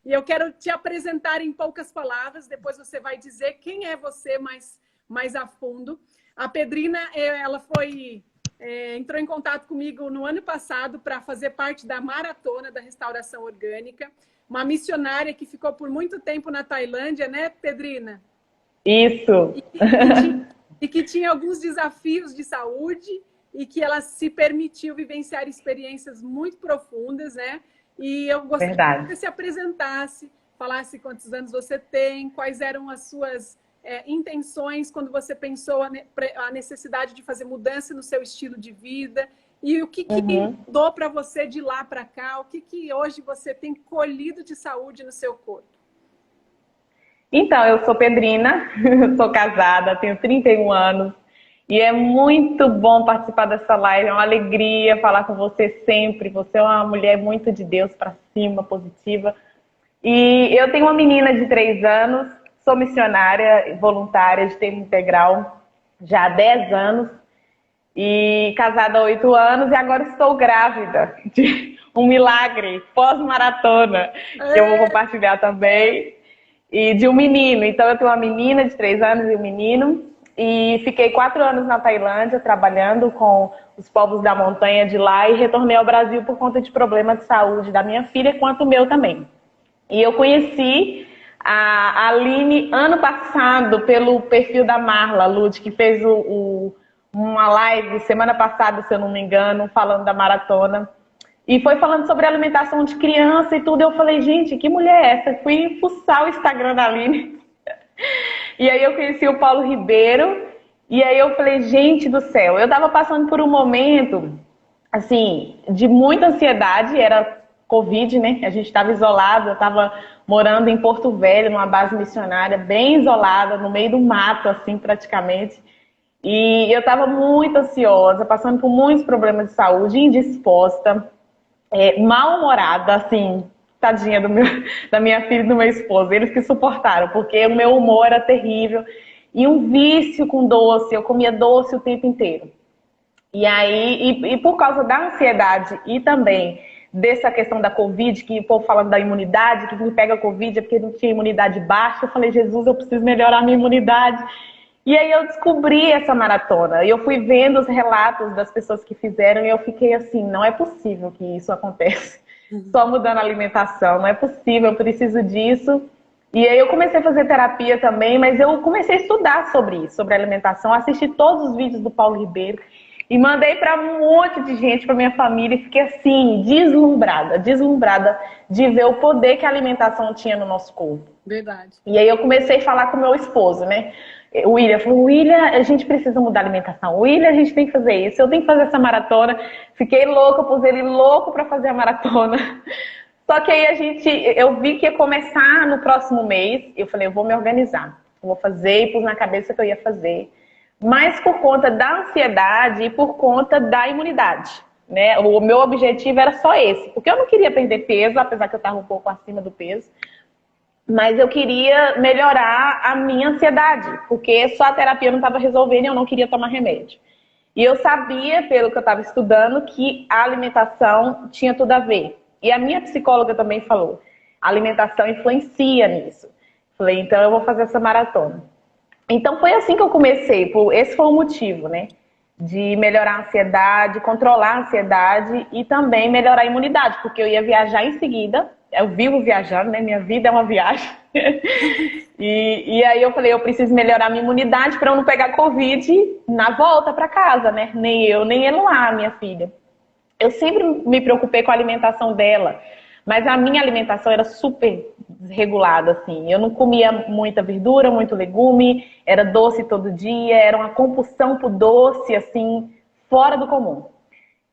E eu quero te apresentar em poucas palavras, depois você vai dizer quem é você mais a fundo. A Pedrina, ela entrou em contato comigo no ano passado para fazer parte da Maratona da Restauração Orgânica, uma missionária que ficou por muito tempo na Tailândia, né, Pedrina? Isso. E que tinha alguns desafios de saúde e que ela se permitiu vivenciar experiências muito profundas, né? E eu gostaria que Verdade. você se apresentasse, falasse quantos anos você tem, quais eram as suas intenções quando você pensou a necessidade de fazer mudança no seu estilo de vida e o que mudou para você de lá para cá, o que hoje você tem colhido de saúde no seu corpo. Então, eu sou Pedrina, sou casada, tenho 31 anos e é muito bom participar dessa live, é uma alegria falar com você sempre. Você é uma mulher muito de Deus, para cima, positiva. E eu tenho uma menina de 3 anos, sou missionária voluntária de tempo integral já há 10 anos e casada há 8 anos e agora estou grávida de um milagre pós-maratona que eu vou compartilhar também. E de um menino. Então eu tenho uma menina de 3 anos e um menino. E fiquei 4 anos na Tailândia trabalhando com os povos da montanha de lá e retornei ao Brasil por conta de problemas de saúde da minha filha, quanto o meu também. E eu conheci a Aline ano passado pelo perfil da Marla Lud, que fez uma live semana passada, se eu não me engano, falando da maratona. E foi falando sobre alimentação de criança e tudo. Eu falei, gente, que mulher é essa? Eu fui fuçar o Instagram da Aline. E aí eu conheci o Paulo Ribeiro. E aí eu falei, gente do céu. Eu tava passando por um momento, assim, de muita ansiedade. Era Covid, né? A gente estava isolado. Eu tava morando em Porto Velho, numa base missionária, bem isolada, no meio do mato, assim, praticamente. E eu tava muito ansiosa, passando por muitos problemas de saúde, indisposta. Mal-humorada, assim, tadinha da minha filha e do meu esposo, eles que suportaram, porque o meu humor era terrível, e um vício com doce, eu comia doce o tempo inteiro. E aí, e por causa da ansiedade e também dessa questão da Covid, que o povo fala da imunidade, que quem pega Covid é porque não tinha imunidade baixa, eu falei, Jesus, eu preciso melhorar a minha imunidade. E aí eu descobri essa maratona, e eu fui vendo os relatos das pessoas que fizeram, e eu fiquei assim, não é possível que isso aconteça, só mudando a alimentação, não é possível, eu preciso disso. E aí eu comecei a fazer terapia também, mas eu comecei a estudar sobre isso, sobre alimentação, assisti todos os vídeos do Paulo Ribeiro, e mandei para um monte de gente, para minha família, e fiquei assim, deslumbrada de ver o poder que a alimentação tinha no nosso corpo. Verdade. E aí eu comecei a falar com o meu esposo, né? O William falou, William, a gente precisa mudar a alimentação. William, a gente tem que fazer isso. Eu tenho que fazer essa maratona. Fiquei louca, pus ele louco para fazer a maratona. Só que aí eu vi que ia começar no próximo mês. Eu falei, eu vou me organizar. Eu vou fazer, e pus na cabeça que eu ia fazer. Mas por conta da ansiedade e por conta da imunidade, né? O meu objetivo era só esse. Porque eu não queria perder peso, apesar que eu estava um pouco acima do peso. Mas eu queria melhorar a minha ansiedade, porque só a terapia não estava resolvendo e eu não queria tomar remédio. E eu sabia, pelo que eu estava estudando, que a alimentação tinha tudo a ver. E a minha psicóloga também falou, a alimentação influencia nisso. Falei, então eu vou fazer essa maratona. Então foi assim que eu comecei, esse foi o motivo, né? De melhorar a ansiedade, controlar a ansiedade e também melhorar a imunidade, porque eu ia viajar em seguida. Eu vivo viajando, né? Minha vida é uma viagem. E aí eu falei, eu preciso melhorar minha imunidade para eu não pegar Covid na volta para casa, né? Nem eu, nem Eloá, minha filha. Eu sempre me preocupei com a alimentação dela, mas a minha alimentação era super desregulada, assim. Eu não comia muita verdura, muito legume, era doce todo dia, era uma compulsão por doce, assim, fora do comum.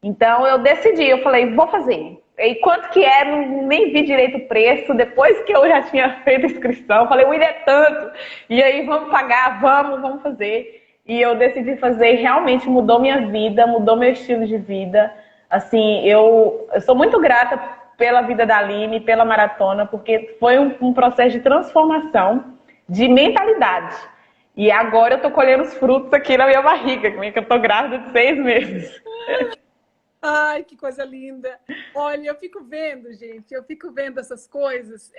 Então eu decidi, eu falei, vou fazer. E quanto que é? Nem vi direito o preço. Depois que eu já tinha feito a inscrição, eu falei, William, é tanto. E aí, vamos pagar, vamos fazer. E eu decidi fazer e realmente mudou minha vida, mudou meu estilo de vida. Assim, eu sou muito grata pela vida da Aline, pela maratona, porque foi um processo de transformação de mentalidade. E agora eu tô colhendo os frutos aqui na minha barriga, que eu tô grávida de 6 meses. Ai, que coisa linda. Olha, eu fico vendo, gente, eu fico vendo essas coisas.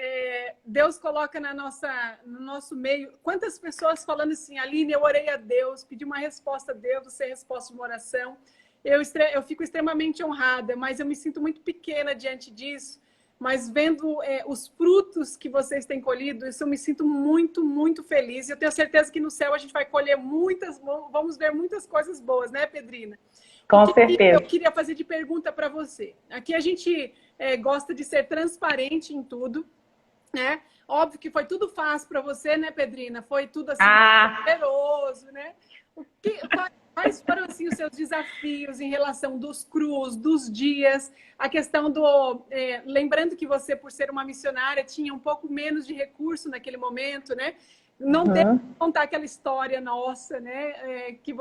Deus coloca no nosso meio. Quantas pessoas falando assim, Aline, eu orei a Deus, pedi uma resposta a Deus, você resposta uma oração. Eu fico extremamente honrada, mas eu me sinto muito pequena diante disso. Mas vendo os frutos que vocês têm colhido, isso eu me sinto muito, muito feliz. Eu tenho certeza que no céu a gente vai colher vamos ver muitas coisas boas, né, Pedrina? Com O que eu certeza. queria fazer de pergunta para você? Aqui a gente gosta de ser transparente em tudo, né? Óbvio que foi tudo fácil para você, né, Pedrina? Foi tudo assim, poderoso, né? Quais foram assim, os seus desafios em relação dos crus, dos dias, a questão do... lembrando que você, por ser uma missionária, tinha um pouco menos de recurso naquele momento, né? Não tem que contar aquela história nossa, né? Que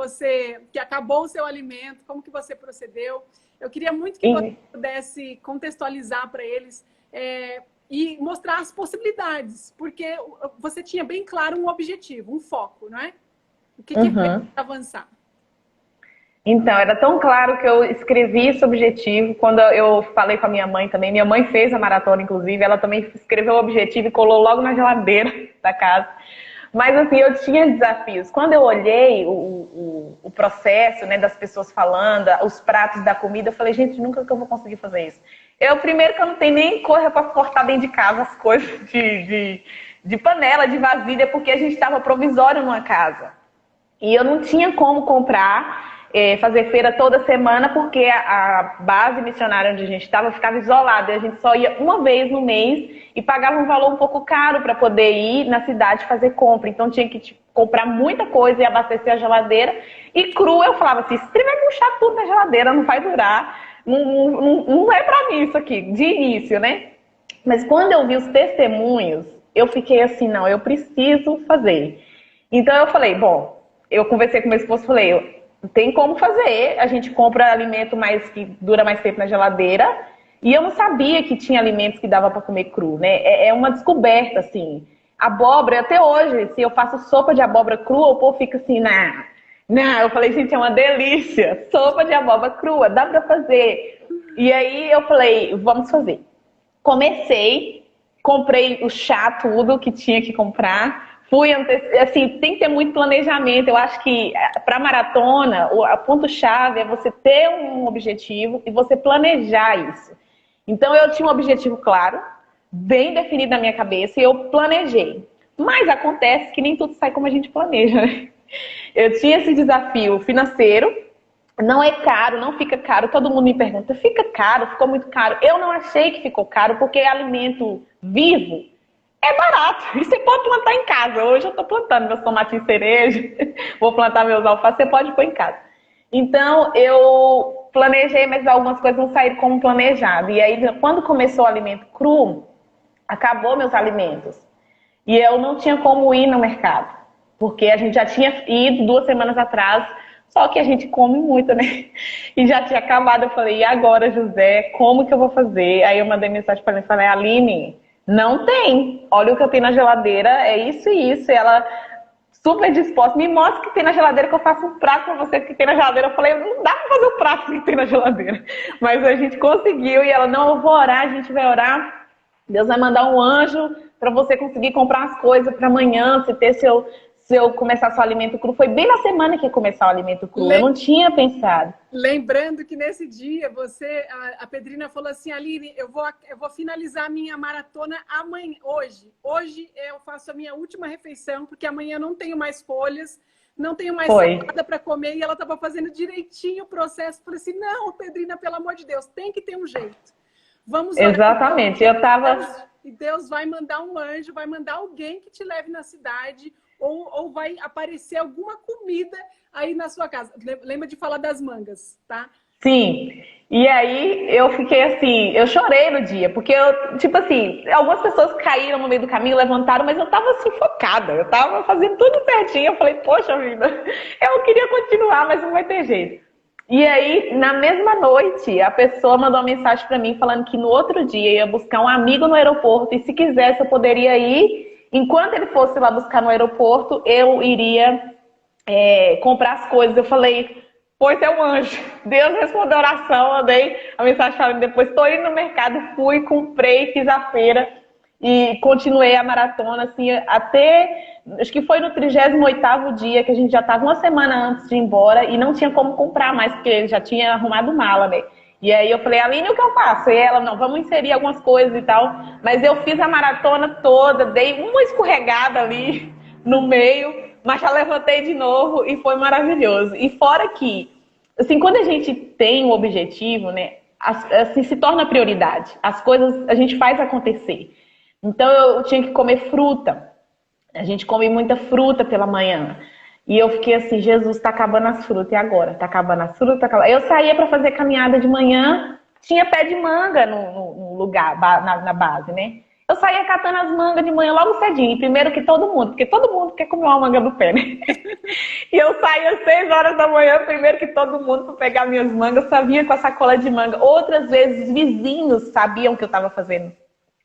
acabou o seu alimento, como que você procedeu. Eu queria muito que você pudesse contextualizar para eles e mostrar as possibilidades, porque você tinha bem claro um objetivo, um foco, não é? O que é avançar? Então, era tão claro que eu escrevi esse objetivo quando eu falei com a minha mãe também. Minha mãe fez a maratona, inclusive, ela também escreveu o objetivo e colou logo na geladeira da casa. Mas, assim, eu tinha desafios. Quando eu olhei o processo, né, das pessoas falando, os pratos da comida, eu falei, gente, nunca que eu vou conseguir fazer isso. Primeiro que eu não tenho nem coisa para cortar dentro de casa as coisas de panela, de vasilha, porque a gente estava provisório numa casa. E eu não tinha como comprar, fazer feira toda semana, porque a base missionária onde a gente estava ficava isolada. E a gente só ia uma vez no mês e pagava um valor um pouco caro para poder ir na cidade fazer compra. Então tinha que comprar muita coisa e abastecer a geladeira. E cru, eu falava assim, se vai murchar tudo na geladeira, não vai durar. Não é para mim isso aqui, de início, né? Mas quando eu vi os testemunhos, eu fiquei assim, não, eu preciso fazer. Então eu falei, bom, eu conversei com meu esposo e falei, tem como fazer, a gente compra alimento que dura mais tempo na geladeira, e eu não sabia que tinha alimentos que dava para comer cru, né? É uma descoberta, assim. Abóbora, até hoje, se eu faço sopa de abóbora crua, o povo fica assim, não. Eu falei, gente, é uma delícia, sopa de abóbora crua, dá para fazer. E aí eu falei, vamos fazer. Comecei, comprei o chá, tudo que tinha que comprar. Assim, tem que ter muito planejamento. Eu acho que para maratona, o ponto-chave é você ter um objetivo e você planejar isso. Então, eu tinha um objetivo claro, bem definido na minha cabeça, e eu planejei. Mas acontece que nem tudo sai como a gente planeja, né? Eu tinha esse desafio financeiro, não é caro, não fica caro. Todo mundo me pergunta, fica caro? Ficou muito caro? Eu não achei que ficou caro, porque é alimento vivo. É barato, e você pode plantar em casa. Hoje eu estou plantando meus tomatinhos cereja, vou plantar meus alfaces, você pode pôr em casa. Então, eu planejei, mas algumas coisas não saíram como planejado. E aí, quando começou o alimento cru, acabou meus alimentos. E eu não tinha como ir no mercado, porque a gente já tinha ido 2 semanas atrás, só que a gente come muito, né? E já tinha acabado. Eu falei, e agora, José, como que eu vou fazer? Aí eu mandei mensagem para ela e falei, Aline, não tem. Olha o que eu tenho na geladeira, é isso e isso. E ela, super disposta, me mostra o que tem na geladeira, que eu faço um prato pra você que tem na geladeira. Eu falei, não dá pra fazer o prato que tem na geladeira. Mas a gente conseguiu. E ela, não, eu vou orar, a gente vai orar. Deus vai mandar um anjo pra você conseguir comprar as coisas pra amanhã, você ter se eu começar seu alimento cru. Foi bem na semana que ia começar o alimento cru. Eu não tinha pensado. Lembrando que nesse dia, a Pedrina falou assim, Aline, eu vou finalizar a minha maratona amanhã, hoje. Hoje eu faço a minha última refeição, porque amanhã eu não tenho mais folhas, não tenho mais nada para comer. E ela estava fazendo direitinho o processo. Eu falei assim, não, Pedrina, pelo amor de Deus, tem que ter um jeito. Vamos orar. Exatamente. E Deus vai mandar um anjo, vai mandar alguém que te leve na cidade, ou vai aparecer alguma comida aí na sua casa. Lembra de falar das mangas, tá? Sim. E aí eu fiquei assim, eu chorei no dia, porque eu, tipo assim, algumas pessoas caíram no meio do caminho, levantaram, mas eu tava assim, focada, eu tava fazendo tudo certinho. Eu falei, poxa vida, eu queria continuar, mas não vai ter jeito. E aí, na mesma noite, a pessoa mandou uma mensagem pra mim falando que no outro dia ia buscar um amigo no aeroporto e se quisesse eu poderia ir. Enquanto ele fosse lá buscar no aeroporto, eu iria comprar as coisas. Eu falei, foi seu anjo. Deus respondeu a oração, eu dei a mensagem falando depois, estou indo no mercado, fui, comprei, fiz a feira e continuei a maratona, assim, até, acho que foi no 38º dia, que a gente já estava uma semana antes de ir embora e não tinha como comprar mais, porque já tinha arrumado mala, né? E aí eu falei, Aline, o que eu faço? E ela, não, vamos inserir algumas coisas e tal. Mas eu fiz a maratona toda, dei uma escorregada ali no meio, mas já levantei de novo e foi maravilhoso. E fora que, assim, quando a gente tem um objetivo, né, assim, se torna prioridade. As coisas a gente faz acontecer. Então eu tinha que comer fruta. A gente come muita fruta pela manhã. E eu fiquei assim, Jesus, tá acabando as frutas, e agora? Tá acabando as frutas? Tá acabando... Eu saía para fazer caminhada de manhã, tinha pé de manga no lugar, na base, né? Eu saía catando as mangas de manhã logo cedinho, primeiro que todo mundo, porque todo mundo quer comer uma manga do pé, né? E eu saía às 6 horas da manhã, primeiro que todo mundo, para pegar minhas mangas, só vinha com a sacola de manga. Outras vezes, vizinhos sabiam que eu estava fazendo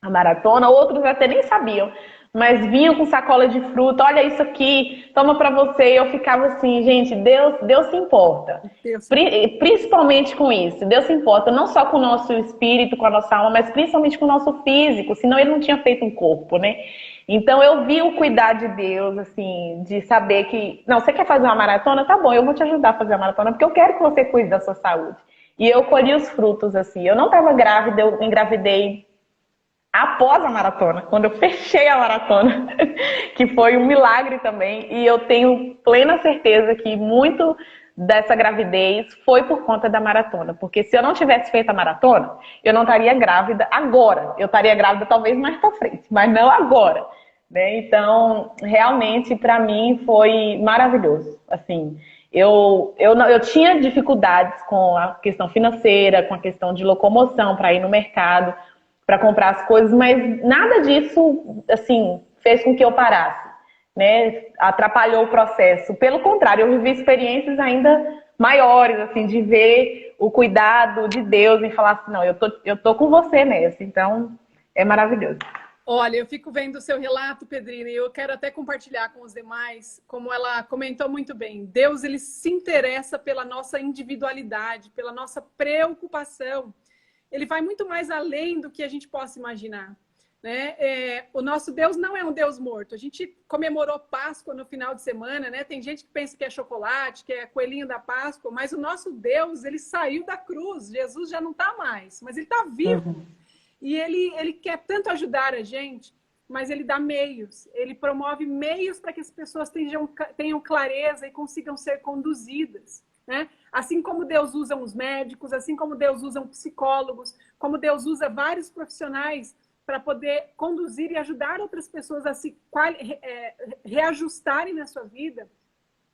a maratona, outros até nem sabiam. Mas vinham com sacola de fruta, olha isso aqui, toma pra você. Eu ficava assim, gente, Deus se importa. Principalmente com isso, Deus se importa não só com o nosso espírito, com a nossa alma, mas principalmente com o nosso físico, senão ele não tinha feito um corpo, né? Então eu vi o cuidar de Deus, assim, de saber que, não, você quer fazer uma maratona? Tá bom, eu vou te ajudar a fazer a maratona, porque eu quero que você cuide da sua saúde. E eu colhi os frutos, assim, eu não estava grávida, eu engravidei após a maratona, quando eu fechei a maratona, que foi um milagre também, e eu tenho plena certeza que muito dessa gravidez foi por conta da maratona, porque se eu não tivesse feito a maratona, eu não estaria grávida agora, eu estaria grávida talvez mais pra frente, mas não agora, né? Então, realmente, para mim, foi maravilhoso, assim, eu tinha dificuldades com a questão financeira, com a questão de locomoção para ir no mercado, para comprar as coisas, mas nada disso, assim, fez com que eu parasse, né? Atrapalhou o processo. Pelo contrário, eu vivi experiências ainda maiores, assim, de ver o cuidado de Deus e falar assim, não, eu tô com você nessa. Então, é maravilhoso. Olha, eu fico vendo o seu relato, Pedrina, e eu quero até compartilhar com os demais, como ela comentou muito bem. Deus, ele se interessa pela nossa individualidade, pela nossa preocupação. Ele vai muito mais além do que a gente possa imaginar, né? O nosso Deus não é um Deus morto. A gente comemorou Páscoa no final de semana, né? Tem gente que pensa que é chocolate, que é coelhinho da Páscoa, mas o nosso Deus, ele saiu da cruz. Jesus já não está mais, mas ele está vivo. Uhum. E ele quer tanto ajudar a gente, mas ele dá meios. Ele promove meios para que as pessoas tenham clareza e consigam ser conduzidas, né? Assim como Deus usa os médicos, assim como Deus usa psicólogos, como Deus usa vários profissionais para poder conduzir e ajudar outras pessoas a se reajustarem na sua vida,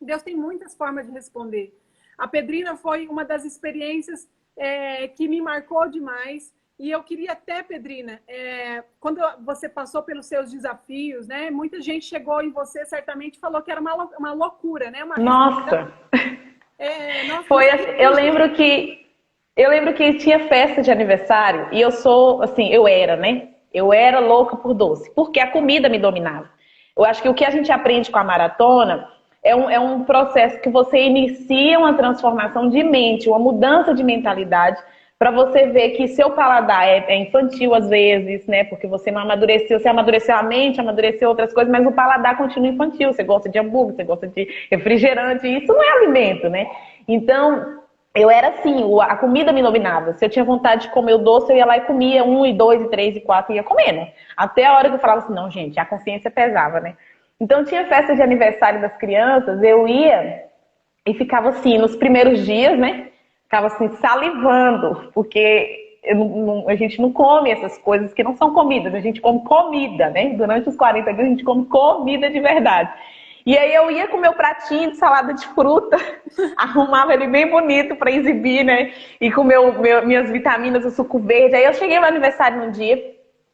Deus tem muitas formas de responder. A Pedrina foi uma das experiências que me marcou demais. E eu queria até, Pedrina, quando você passou pelos seus desafios, né? Muita gente chegou em você, certamente, e falou que era uma loucura, né? Nossa! Foi assim, eu lembro que tinha festa de aniversário e eu sou, assim, eu era louca por doce, porque a comida me dominava. Eu acho que o que a gente aprende com a maratona é um processo que você inicia uma transformação de mente, uma mudança de mentalidade, para você ver que seu paladar é infantil às vezes, né? Porque você não amadureceu, você amadureceu a mente, amadureceu outras coisas, mas o paladar continua infantil. Você gosta de hambúrguer, você gosta de refrigerante, isso não é alimento, né? Então, eu era assim, a comida me dominava. Se eu tinha vontade de comer o doce, eu ia lá e comia 1, e 2, e 3, e 4, e ia comer, né? Até a hora que eu falava assim, não, gente, a consciência pesava, né? Então, tinha festa de aniversário das crianças, eu ia e ficava assim, nos primeiros dias, né? Ficava assim, salivando, porque a gente não come essas coisas que não são comidas, a gente come comida, né? Durante os 40 dias a gente come comida de verdade. E aí eu ia com meu pratinho de salada de fruta, arrumava ele bem bonito para exibir, né? E com minhas vitaminas, o suco verde. Aí eu cheguei no aniversário num dia,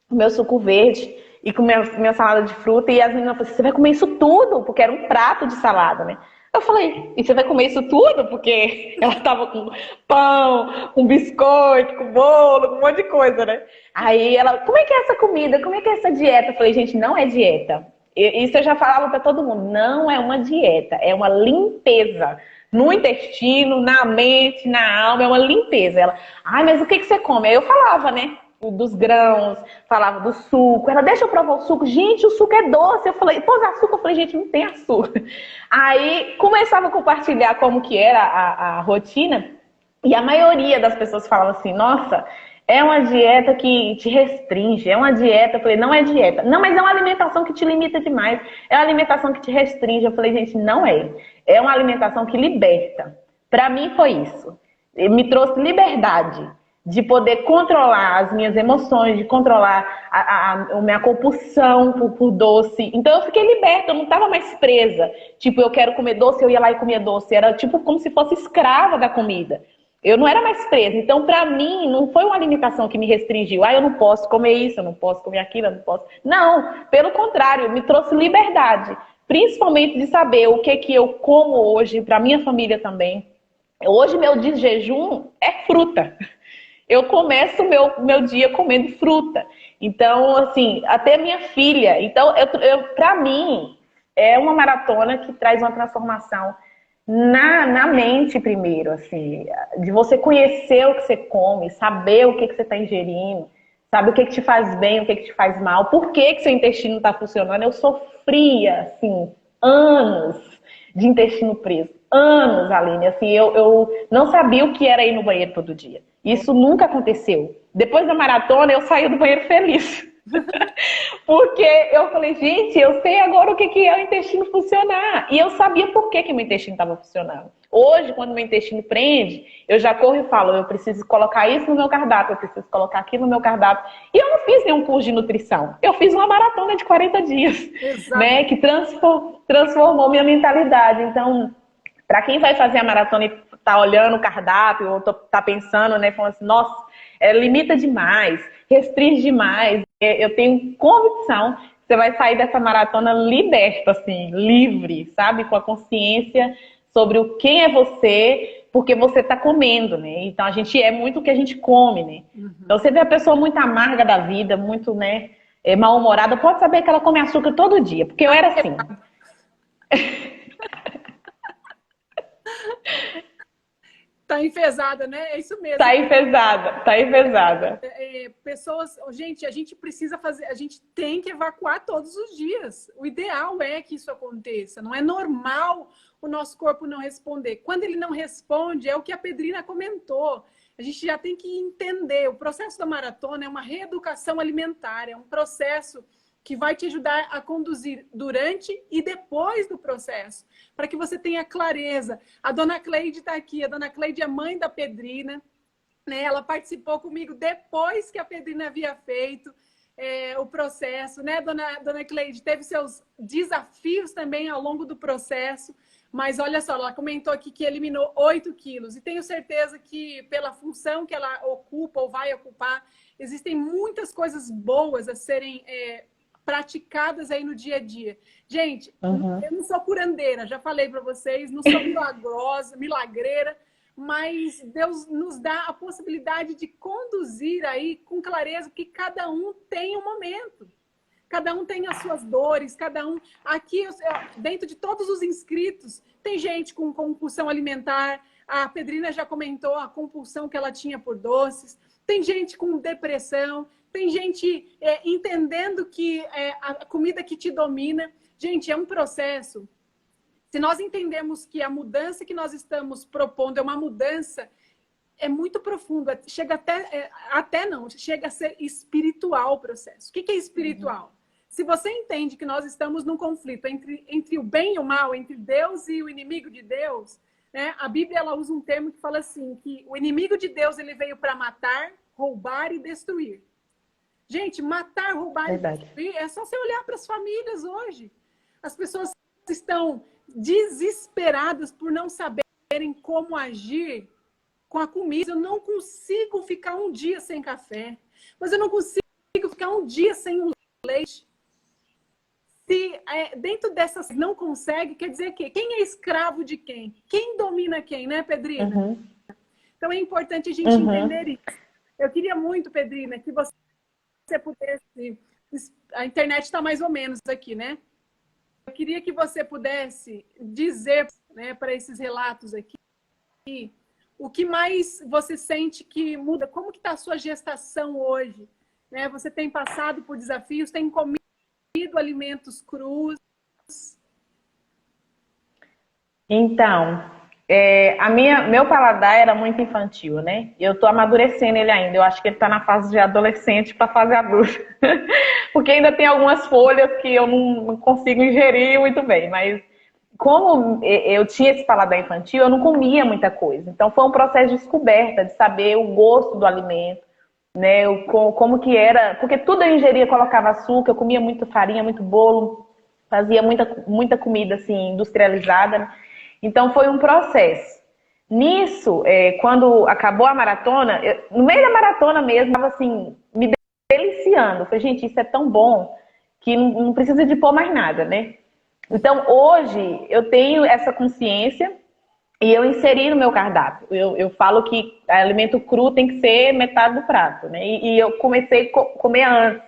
com meu suco verde e com minha salada de fruta, e as meninas falaram assim, você vai comer isso tudo? Porque era um prato de salada, né? Eu falei, e você vai comer isso tudo? Porque ela tava com pão, com biscoito, com bolo, com um monte de coisa, né? Aí ela, como é que é essa comida? Como é que é essa dieta? Eu falei, gente, não é dieta. Isso eu já falava para todo mundo, não é uma dieta, é uma limpeza. no intestino, na mente, na alma, é uma limpeza. Ela, ai, mas o que você come? Aí eu falava, né? Dos grãos, falava do suco. Ela, deixa eu provar o suco. Gente, o suco é doce. Eu falei, pôs açúcar? Eu falei, gente, não tem açúcar. Aí começava a compartilhar como que era a rotina. E a maioria das pessoas falava assim, nossa, é uma dieta que te restringe, é uma dieta. Eu falei, não é dieta. Não, mas é uma alimentação que te limita demais. É uma alimentação que te restringe. Eu falei, gente, não é. É uma alimentação que liberta. Para mim foi isso. Me trouxe liberdade de poder controlar as minhas emoções, de controlar a minha compulsão por doce. Então eu fiquei liberta, eu não estava mais presa. Tipo, eu quero comer doce, eu ia lá e comia doce. Era tipo como se fosse escrava da comida. Eu não era mais presa. Então, para mim, não foi uma limitação que me restringiu. Ah, eu não posso comer isso, eu não posso comer aquilo, eu não posso. Não, pelo contrário, me trouxe liberdade. Principalmente de saber o que eu como hoje, para minha família também. Hoje, meu dia de jejum é fruta. Eu começo o meu dia comendo fruta. Então, assim, até minha filha. Então, para mim, é uma maratona que traz uma transformação na mente primeiro, assim, de você conhecer o que você come, saber o que você está ingerindo, sabe o que te faz bem, o que te faz mal, por que seu intestino está funcionando. Eu sofria, assim, anos de intestino preso. Anos, Aline, assim, eu não sabia o que era ir no banheiro todo dia. Isso nunca aconteceu. Depois da maratona, eu saí do banheiro feliz. Porque eu falei, gente, eu sei agora o que é o intestino funcionar. E eu sabia por que meu intestino estava funcionando. Hoje, quando meu intestino prende, eu já corro e falo, eu preciso colocar isso no meu cardápio, eu preciso colocar aquilo no meu cardápio. E eu não fiz nenhum curso de nutrição. Eu fiz uma maratona de 40 dias, né, que transformou minha mentalidade. Então, para quem vai fazer a maratona e tá olhando o cardápio, ou tá pensando, né, falando assim, nossa, limita demais, restringe demais, eu tenho convicção que você vai sair dessa maratona liberta, assim, livre, sabe? Com a consciência sobre quem é você, porque você tá comendo, né? Então a gente é muito o que a gente come, né? Uhum. Então você vê a pessoa muito amarga da vida, muito, né, mal-humorada, pode saber que ela come açúcar todo dia, porque eu era assim. Tá enfesada, né? É isso mesmo. Tá enfesada, tá enfesada. Pessoas, gente, a gente precisa fazer, a gente tem que evacuar todos os dias. O ideal é que isso aconteça. Não é normal o nosso corpo não responder. Quando ele não responde, é o que a Pedrina comentou. A gente já tem que entender. O processo da maratona é uma reeducação alimentar, é um processo que vai te ajudar a conduzir durante e depois do processo, para que você tenha clareza. A dona Cleide está aqui, a dona Cleide é mãe da Pedrina, né? Ela participou comigo depois que a Pedrina havia feito o processo, né, dona Cleide? Teve seus desafios também ao longo do processo, mas olha só, ela comentou aqui que eliminou 8 quilos, e tenho certeza que pela função que ela ocupa ou vai ocupar, existem muitas coisas boas a serem praticadas aí no dia a dia. Gente, eu não sou curandeira, já falei para vocês, não sou milagrosa, milagreira, mas Deus nos dá a possibilidade de conduzir aí com clareza, porque cada um tem um momento. Cada um tem as suas dores, cada um... Aqui, dentro de todos os inscritos, tem gente com compulsão alimentar, a Pedrina já comentou a compulsão que ela tinha por doces, tem gente com depressão, tem gente entendendo que a comida que te domina. Gente, é um processo. Se nós entendemos que a mudança que nós estamos propondo é uma mudança, é muito profundo. Chega chega a ser espiritual o processo. O que é espiritual? Se você entende que nós estamos num conflito entre o bem e o mal, entre Deus e o inimigo de Deus, né? A Bíblia ela usa um termo que fala assim, que o inimigo de Deus ele veio para matar, roubar e destruir. Gente, matar, roubar e destruir é só você olhar para as famílias hoje. As pessoas estão desesperadas por não saberem como agir com a comida. Eu não consigo ficar um dia sem café, mas eu não consigo ficar um dia sem um leite. Se dentro dessas não consegue, quer dizer que quem é escravo de quem? Quem domina quem, né, Pedrina? Então é importante a gente entender isso. Eu queria muito, Pedrina, que você pudesse... A internet está mais ou menos aqui, né? Eu queria que você pudesse dizer né, para esses relatos aqui, o que mais você sente que muda? Como que está a sua gestação hoje? Né? Você tem passado por desafios, tem comido alimentos crus? Então, meu paladar era muito infantil, né? Eu tô amadurecendo ele ainda. Eu acho que ele tá na fase de adolescente para fase adulta. Porque ainda tem algumas folhas que eu não consigo ingerir muito bem. Mas como eu tinha esse paladar infantil, eu não comia muita coisa. Então foi um processo de descoberta, de saber o gosto do alimento, né? Como que era. Porque tudo eu ingeria, colocava açúcar, eu comia muito farinha, muito bolo, fazia muita comida assim, industrializada, né? Então foi um processo. Nisso, quando acabou a maratona, no meio da maratona mesmo, estava assim, me deliciando. Eu falei, gente, isso é tão bom que não precisa de pôr mais nada, né? Então hoje eu tenho essa consciência e eu inseri no meu cardápio. Eu falo que alimento cru tem que ser metade do prato, né? E eu comecei a comer antes.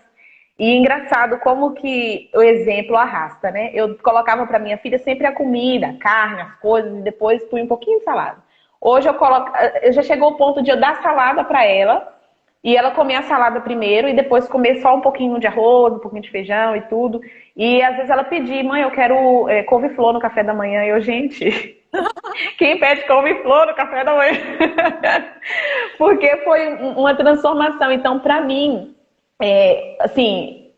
E engraçado como que o exemplo arrasta, né? Eu colocava para minha filha sempre a comida, a carne, as coisas, e depois põe um pouquinho de salada. Hoje eu já chegou o ponto de eu dar salada para ela, e ela comer a salada primeiro, e depois comer só um pouquinho de arroz, um pouquinho de feijão e tudo. E às vezes ela pedia, mãe, eu quero couve-flor no café da manhã. E eu, gente, quem pede couve-flor no café da manhã? Porque foi uma transformação. Então, para mim, assim,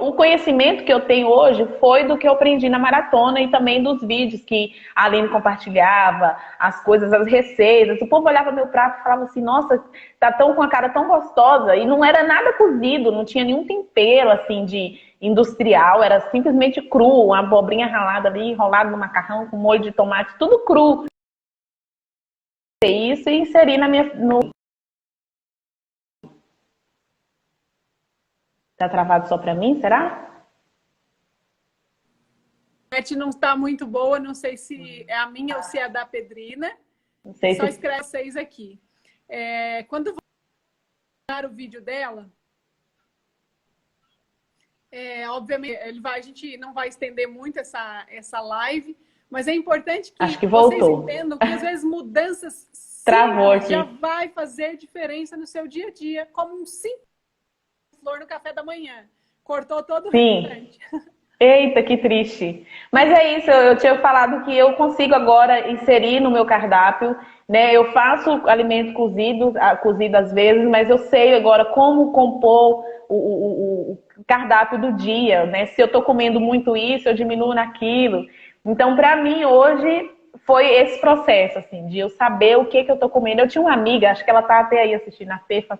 o conhecimento que eu tenho hoje foi do que eu aprendi na maratona e também dos vídeos que a Aline compartilhava, as coisas, as receitas. O povo olhava meu prato e falava assim, nossa, tá com a cara tão gostosa. E não era nada cozido, não tinha nenhum tempero assim de industrial, era simplesmente cru, uma abobrinha ralada ali, enrolada no macarrão com molho de tomate, tudo cru. Isso e inseri no... Tá travado só para mim, será? A internet não está muito boa, não sei se é a minha ou se é a da Pedrina. Não sei Só se... escreve vocês aqui. Quando eu vou o vídeo dela, obviamente a gente não vai estender muito essa live, mas é importante que vocês entendam que às vezes mudanças já vai fazer diferença no seu dia a dia, como um simples flor no café da manhã. Cortou todo o restante. Eita, que triste. Mas é isso, eu tinha falado que eu consigo agora inserir no meu cardápio, né? Eu faço alimento cozido às vezes, mas eu sei agora como compor o cardápio do dia, né? Se eu tô comendo muito isso, eu diminuo naquilo. Então, para mim, hoje, foi esse processo, assim, de eu saber o que eu tô comendo. Eu tinha uma amiga, acho que ela tá até aí assistindo a Fefa,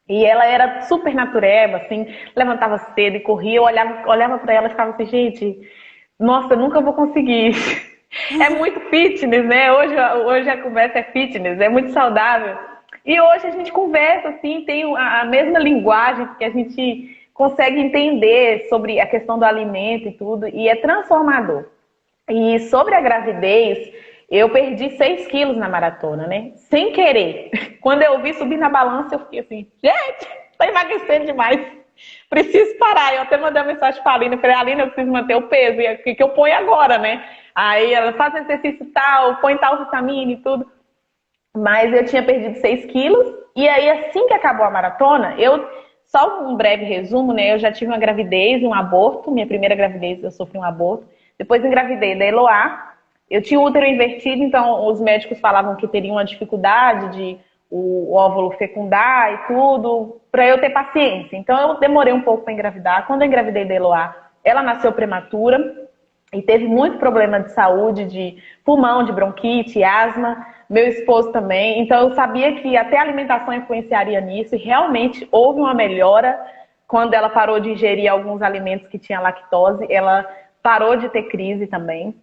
e ela era super natureba, assim, levantava cedo e corria, eu olhava para ela e ficava assim, gente, nossa, eu nunca vou conseguir. É muito fitness, né? Hoje a conversa é fitness, é muito saudável. E hoje a gente conversa, assim, tem a mesma linguagem, que a gente consegue entender sobre a questão do alimento e tudo, e é transformador. E sobre a gravidez, eu perdi 6 quilos na maratona, né? Sem querer. Quando eu vi subir na balança, eu fiquei assim, gente, tô emagrecendo demais. Preciso parar. Eu até mandei uma mensagem pra Aline. Eu falei, Aline, eu preciso manter o peso. E o que eu ponho agora, né? Aí ela faz exercício tal, põe tal vitamina e tudo. Mas eu tinha perdido 6 quilos. E aí, assim que acabou a maratona, só um breve resumo, né? Eu já tive uma gravidez, um aborto. Minha primeira gravidez, eu sofri um aborto. Depois engravidei da Eloá. Eu tinha o útero invertido, então os médicos falavam que teriam uma dificuldade de o óvulo fecundar e tudo, para eu ter paciência. Então eu demorei um pouco para engravidar. Quando eu engravidei da Eloá, ela nasceu prematura e teve muito problema de saúde, de pulmão, de bronquite, asma. Meu esposo também. Então eu sabia que até a alimentação influenciaria nisso e realmente houve uma melhora quando ela parou de ingerir alguns alimentos que tinham lactose. Ela parou de ter crise também.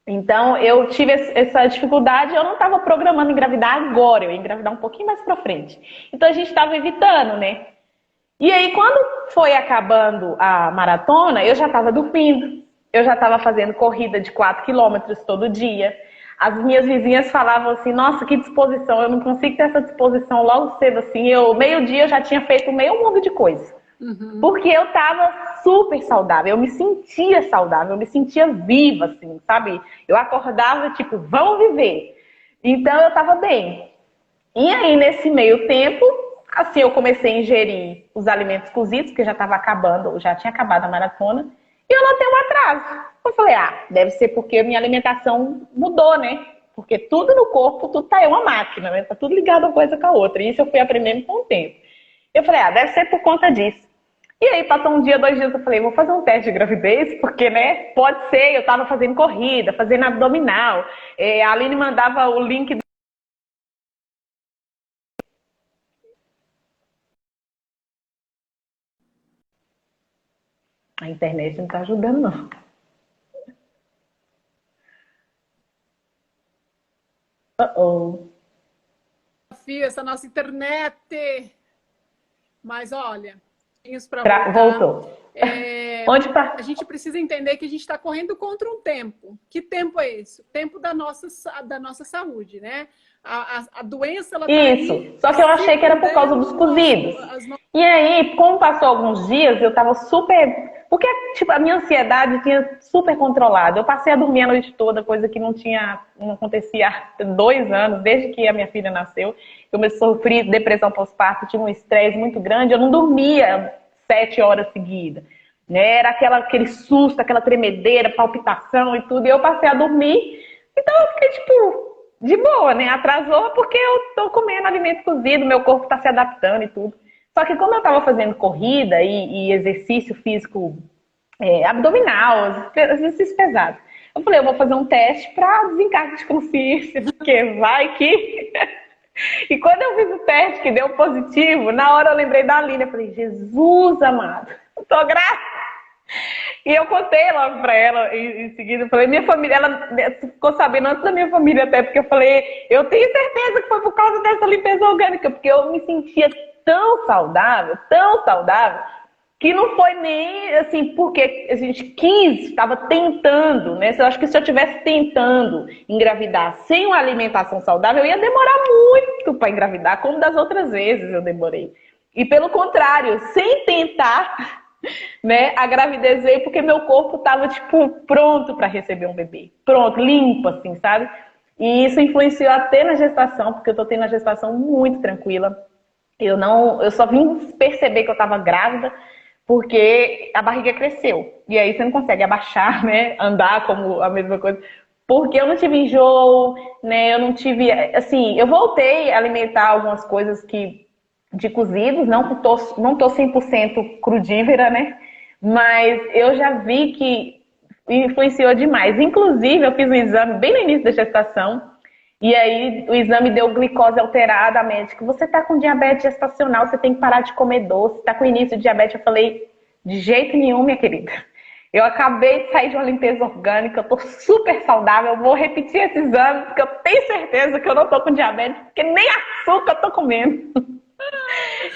Então, eu tive essa dificuldade, eu não estava programando engravidar agora, eu ia engravidar um pouquinho mais pra frente. Então, a gente estava evitando, né? E aí, quando foi acabando a maratona, eu já estava dormindo, eu já estava fazendo corrida de 4 quilômetros todo dia. As minhas vizinhas falavam assim, nossa, que disposição, eu não consigo ter essa disposição logo cedo assim. Meio-dia eu já tinha feito meio mundo de coisa. Porque eu tava super saudável, eu me sentia viva, assim, sabe? Eu acordava, tipo, vamos viver. Então eu tava bem. E aí, nesse meio tempo, assim, eu comecei a ingerir os alimentos cozidos, porque já estava acabando, já tinha acabado a maratona, e eu notei um atraso. Eu falei, deve ser porque a minha alimentação mudou, né? Porque tudo no corpo, tudo tá aí uma máquina, né? Tá tudo ligado uma coisa com a outra. E isso eu fui aprendendo com o tempo. Eu falei, deve ser por conta disso. E aí, passou um dia, 2 dias, eu falei, vou fazer um teste de gravidez, porque, né, pode ser, eu tava fazendo corrida, fazendo abdominal. A Aline mandava o link. A internet não tá ajudando, não. Uh-oh. Essa nossa internet. Mas olha, isso para voltar. Voltou. A gente precisa entender que a gente está correndo contra um tempo. Que tempo é esse? O tempo da nossa saúde, né? A doença, ela Isso. Tá aí, só que eu achei que era por causa dos cozidos. E aí, como passou alguns dias, eu tava super... Porque, tipo, a minha ansiedade tinha super controlado. Eu passei a dormir a noite toda, coisa que não acontecia há 2 anos, desde que a minha filha nasceu. Eu sofri depressão pós-parto, tinha um estresse muito grande. Eu não dormia 7 horas seguidas. Né? Era aquele susto, aquela tremedeira, palpitação e tudo. E eu passei a dormir. Então eu fiquei, tipo, de boa, né? Atrasou porque eu tô comendo alimento cozido, meu corpo tá se adaptando e tudo. Só que como eu tava fazendo corrida e exercício físico abdominal, exercícios pesados, eu falei, eu vou fazer um teste pra desencargo de consciência, porque vai que... E quando eu fiz o teste que deu positivo, na hora eu lembrei da Aline, eu falei, Jesus amado, eu tô grávida. E eu contei logo pra ela em seguida, eu falei, minha família, ela ficou sabendo antes da minha família até, porque eu falei, eu tenho certeza que foi por causa dessa limpeza orgânica, porque eu me sentia tão saudável, que não foi nem assim, porque a gente quis, estava tentando, né? Eu acho que se eu tivesse tentando engravidar sem uma alimentação saudável, eu ia demorar muito para engravidar, como das outras vezes eu demorei. E pelo contrário, sem tentar, né, a gravidez veio porque meu corpo estava, tipo, pronto para receber um bebê. Pronto, limpo, assim, sabe? E isso influenciou até na gestação, porque eu tô tendo a gestação muito tranquila. Eu só vim perceber que eu estava grávida porque a barriga cresceu. E aí você não consegue abaixar, né? Andar como a mesma coisa. Porque eu não tive enjoo, né? Eu não tive... Assim, eu voltei a alimentar algumas coisas de cozidos. Não tô 100% crudívera, né? Mas eu já vi que influenciou demais. Inclusive, eu fiz um exame bem no início da gestação. E aí o exame deu glicose alterada, a médica, você tá com diabetes gestacional, você tem que parar de comer doce, tá com início de diabetes. Eu falei, de jeito nenhum, minha querida. Eu acabei de sair de uma limpeza orgânica, eu tô super saudável, eu vou repetir esse exame, porque eu tenho certeza que eu não tô com diabetes, porque nem açúcar eu tô comendo.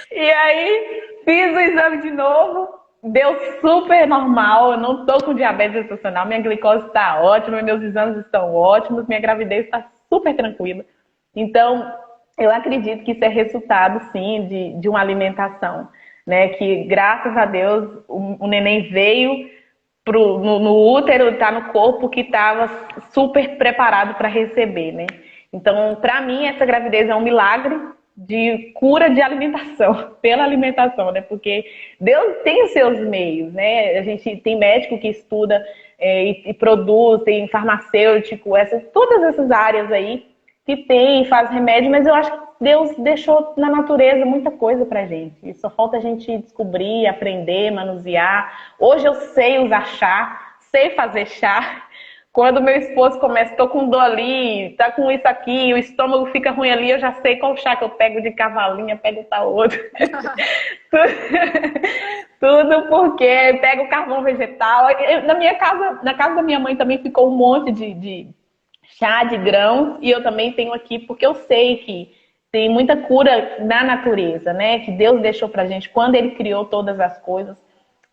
E aí fiz o exame de novo, deu super normal, eu não tô com diabetes gestacional, minha glicose tá ótima, meus exames estão ótimos, minha gravidez está super tranquila. Então, eu acredito que isso é resultado, sim, de uma alimentação, né? Que, graças a Deus, o neném veio no útero, tá no corpo que estava super preparado para receber, né? Então, para mim, essa gravidez é um milagre de cura de alimentação, pela alimentação, né? Porque Deus tem os seus meios, né? A gente tem médico que estuda e produz, tem farmacêutico, todas essas áreas aí que tem, faz remédio, mas eu acho que Deus deixou na natureza muita coisa pra gente. E só falta a gente descobrir, aprender, manusear. Hoje eu sei usar chá, sei fazer chá. Quando meu esposo começa, tô com dor ali, tá com isso aqui, o estômago fica ruim ali, eu já sei qual chá que eu pego de cavalinha, pego tal outro. Tudo porque pego o carvão vegetal. Na casa da minha mãe também ficou um monte de chá de grãos, e eu também tenho aqui, porque eu sei que tem muita cura na natureza, né? Que Deus deixou pra gente, quando Ele criou todas as coisas,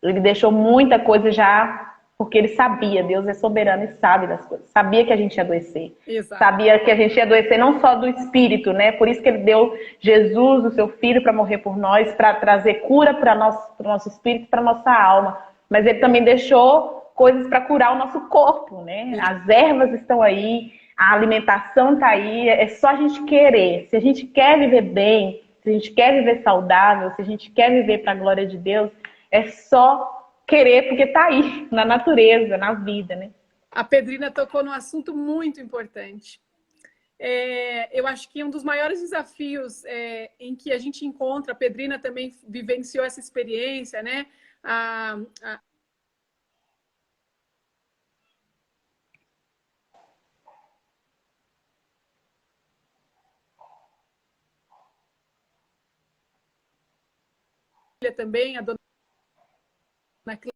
Ele deixou muita coisa já Porque ele sabia, Deus é soberano e sabe das coisas. Sabia que a gente ia adoecer. Exato. Sabia que a gente ia adoecer não só do espírito, né? Por isso que ele deu Jesus, o seu filho, para morrer por nós, para trazer cura para o nosso espírito, para nossa alma. Mas ele também deixou coisas para curar o nosso corpo, né? As ervas estão aí, a alimentação está aí, é só a gente querer. Se a gente quer viver bem, se a gente quer viver saudável, se a gente quer viver para a glória de Deus, é só querer, porque está aí, na natureza, na vida, né? A Pedrina tocou num assunto muito importante. Eu acho que um dos maiores desafios em que a gente encontra, a Pedrina também vivenciou essa experiência, né? Também, a dona Cláudia.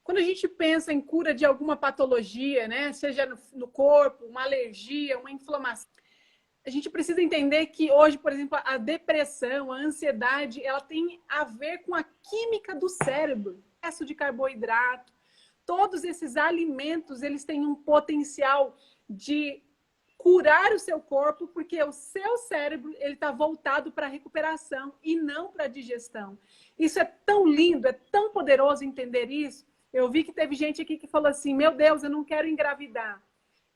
Quando a gente pensa em cura de alguma patologia, né, seja no corpo, uma alergia, uma inflamação, a gente precisa entender que hoje, por exemplo, a depressão, a ansiedade, ela tem a ver com a química do cérebro, excesso de carboidrato. Todos esses alimentos, eles têm um potencial de curar o seu corpo, porque o seu cérebro ele está voltado para a recuperação e não para a digestão. Isso é tão lindo, é tão poderoso entender isso. Eu vi que teve gente aqui que falou assim, meu Deus, eu não quero engravidar.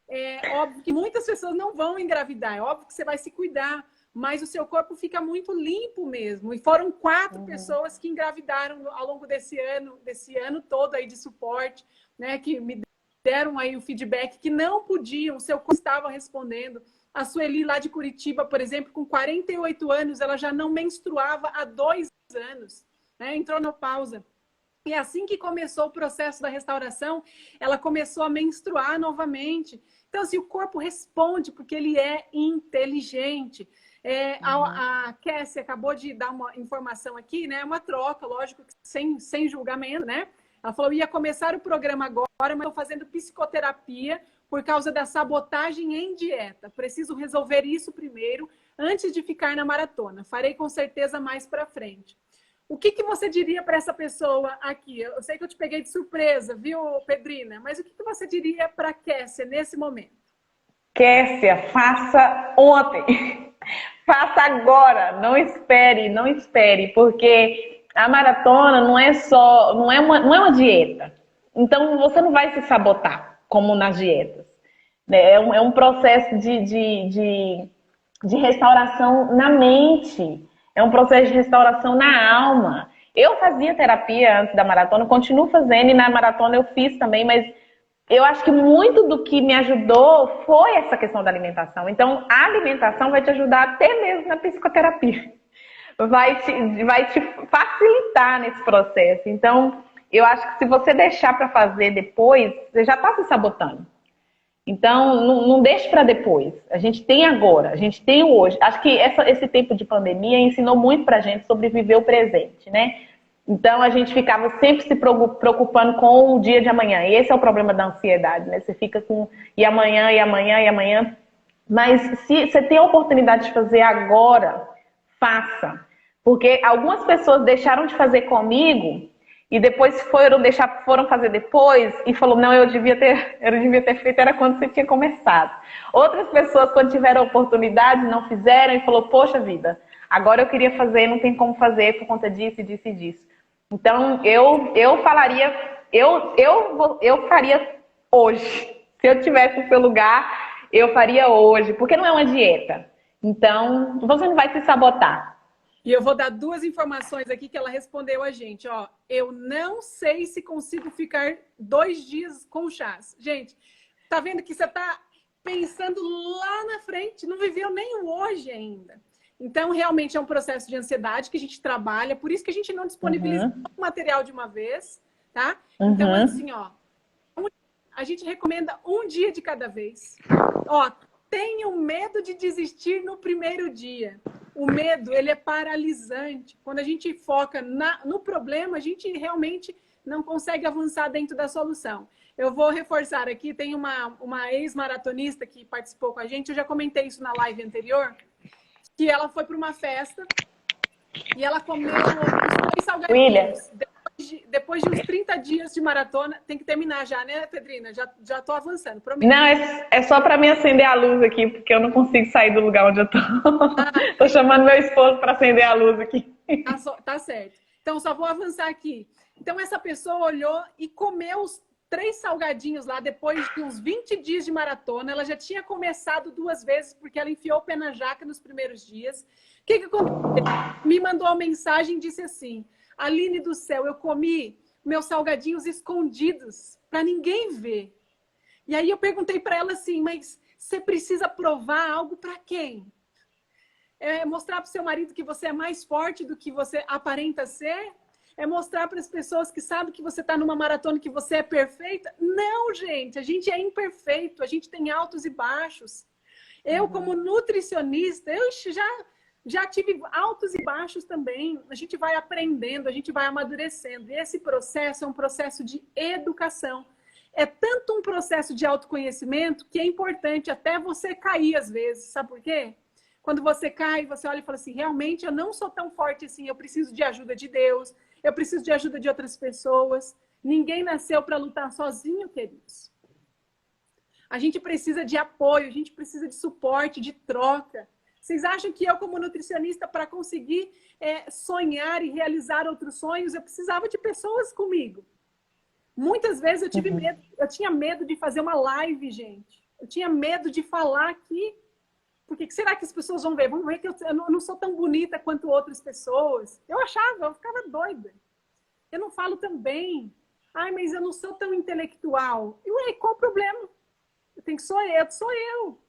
É óbvio que muitas pessoas não vão engravidar, é óbvio que você vai se cuidar, mas o seu corpo fica muito limpo mesmo. E foram 4 pessoas que engravidaram ao longo desse ano todo aí de suporte, né, que me deram aí o feedback que não podiam, o seu corpo estava respondendo. A Sueli lá de Curitiba, por exemplo, com 48 anos, ela já não menstruava há 2 anos, né? Entrou na pausa. E assim que começou o processo da restauração, ela começou a menstruar novamente. Então, assim, o corpo responde porque ele é inteligente. A Cassie acabou de dar uma informação aqui, né? Uma troca, lógico, sem julgamento, né? Ela falou, ia começar o programa agora, mas estou fazendo psicoterapia por causa da sabotagem em dieta. Preciso resolver isso primeiro, antes de ficar na maratona. Farei com certeza mais para frente. O que você diria para essa pessoa aqui? Eu sei que eu te peguei de surpresa, viu, Pedrina? Mas o que você diria para a Kessia nesse momento? Kessia, faça ontem. Faça agora. Não espere, não espere, porque a maratona não é uma dieta. Então você não vai se sabotar, como nas dietas. É um processo de restauração na mente. É um processo de restauração na alma. Eu fazia terapia antes da maratona, continuo fazendo, e na maratona eu fiz também, mas eu acho que muito do que me ajudou foi essa questão da alimentação. Então, a alimentação vai te ajudar até mesmo na psicoterapia. Vai te facilitar nesse processo. Então, eu acho que se você deixar para fazer depois, você já está se sabotando. Então, não deixe para depois. A gente tem agora, a gente tem o hoje. Acho que esse tempo de pandemia ensinou muito para a gente sobre viver o presente, né? Então, a gente ficava sempre se preocupando com o dia de amanhã. E esse é o problema da ansiedade, né? Você fica com e amanhã, e amanhã, e amanhã. Mas se você tem a oportunidade de fazer agora, faça. Porque algumas pessoas deixaram de fazer comigo e depois foram fazer depois e falou, não, eu devia ter feito, era quando você tinha começado. Outras pessoas, quando tiveram a oportunidade, não fizeram e falou, poxa vida, agora eu queria fazer, não tem como fazer por conta disso, disso e disso. Então, eu faria hoje. Se eu tivesse no seu lugar, eu faria hoje, porque não é uma dieta. Então, você não vai se sabotar. E eu vou dar 2 informações aqui que ela respondeu a gente. Ó, eu não sei se consigo ficar 2 dias com chás. Gente, tá vendo que você tá pensando lá na frente, não viveu nem o hoje ainda. Então, realmente é um processo de ansiedade que a gente trabalha, por isso que a gente não disponibiliza o material de uma vez, tá? Então, assim, ó, a gente recomenda 1 dia de cada vez. Ó, tenho medo de desistir no primeiro dia. O medo, ele é paralisante. Quando a gente foca no problema, a gente realmente não consegue avançar dentro da solução. Eu vou reforçar aqui, tem uma ex-maratonista que participou com a gente, eu já comentei isso na live anterior, que ela foi para uma festa e ela comeu 2 salgadinhos. Depois depois de uns 30 dias de maratona, tem que terminar já, né, Pedrina? Já tô avançando, prometo. Não, é só para me acender a luz aqui, porque eu não consigo sair do lugar onde eu tô. Tô chamando meu esposo para acender a luz aqui. Tá certo. Então, só vou avançar aqui. Então, essa pessoa olhou e comeu os 3 salgadinhos lá, depois de uns 20 dias de maratona. Ela já tinha começado 2 vezes, porque ela enfiou o pé na jaca nos primeiros dias. O que aconteceu? Me mandou uma mensagem e disse assim: Aline do céu, eu comi meus salgadinhos escondidos, para ninguém ver. E aí eu perguntei para ela assim, mas você precisa provar algo para quem? É mostrar para o seu marido que você é mais forte do que você aparenta ser? É mostrar para as pessoas que sabem que você está numa maratona que você é perfeita? Não, gente, a gente é imperfeito, a gente tem altos e baixos. Eu, como nutricionista, eu já tive altos e baixos também. A gente vai aprendendo, a gente vai amadurecendo. E esse processo é um processo de educação. É tanto um processo de autoconhecimento que é importante até você cair às vezes. Sabe por quê? Quando você cai, você olha e fala assim, realmente eu não sou tão forte assim, eu preciso de ajuda de Deus, eu preciso de ajuda de outras pessoas. Ninguém nasceu para lutar sozinho, queridos. A gente precisa de apoio, a gente precisa de suporte, de troca. Vocês acham que eu, como nutricionista, para conseguir sonhar e realizar outros sonhos, eu precisava de pessoas comigo? Muitas vezes eu tive medo, eu tinha medo de fazer uma live, gente. Eu tinha medo de falar aqui. Porque será que as pessoas vão ver? Vão ver que eu não sou tão bonita quanto outras pessoas. Eu achava, eu ficava doida. Eu não falo tão bem. Ai, mas eu não sou tão intelectual. E ué, qual o problema? Sou eu.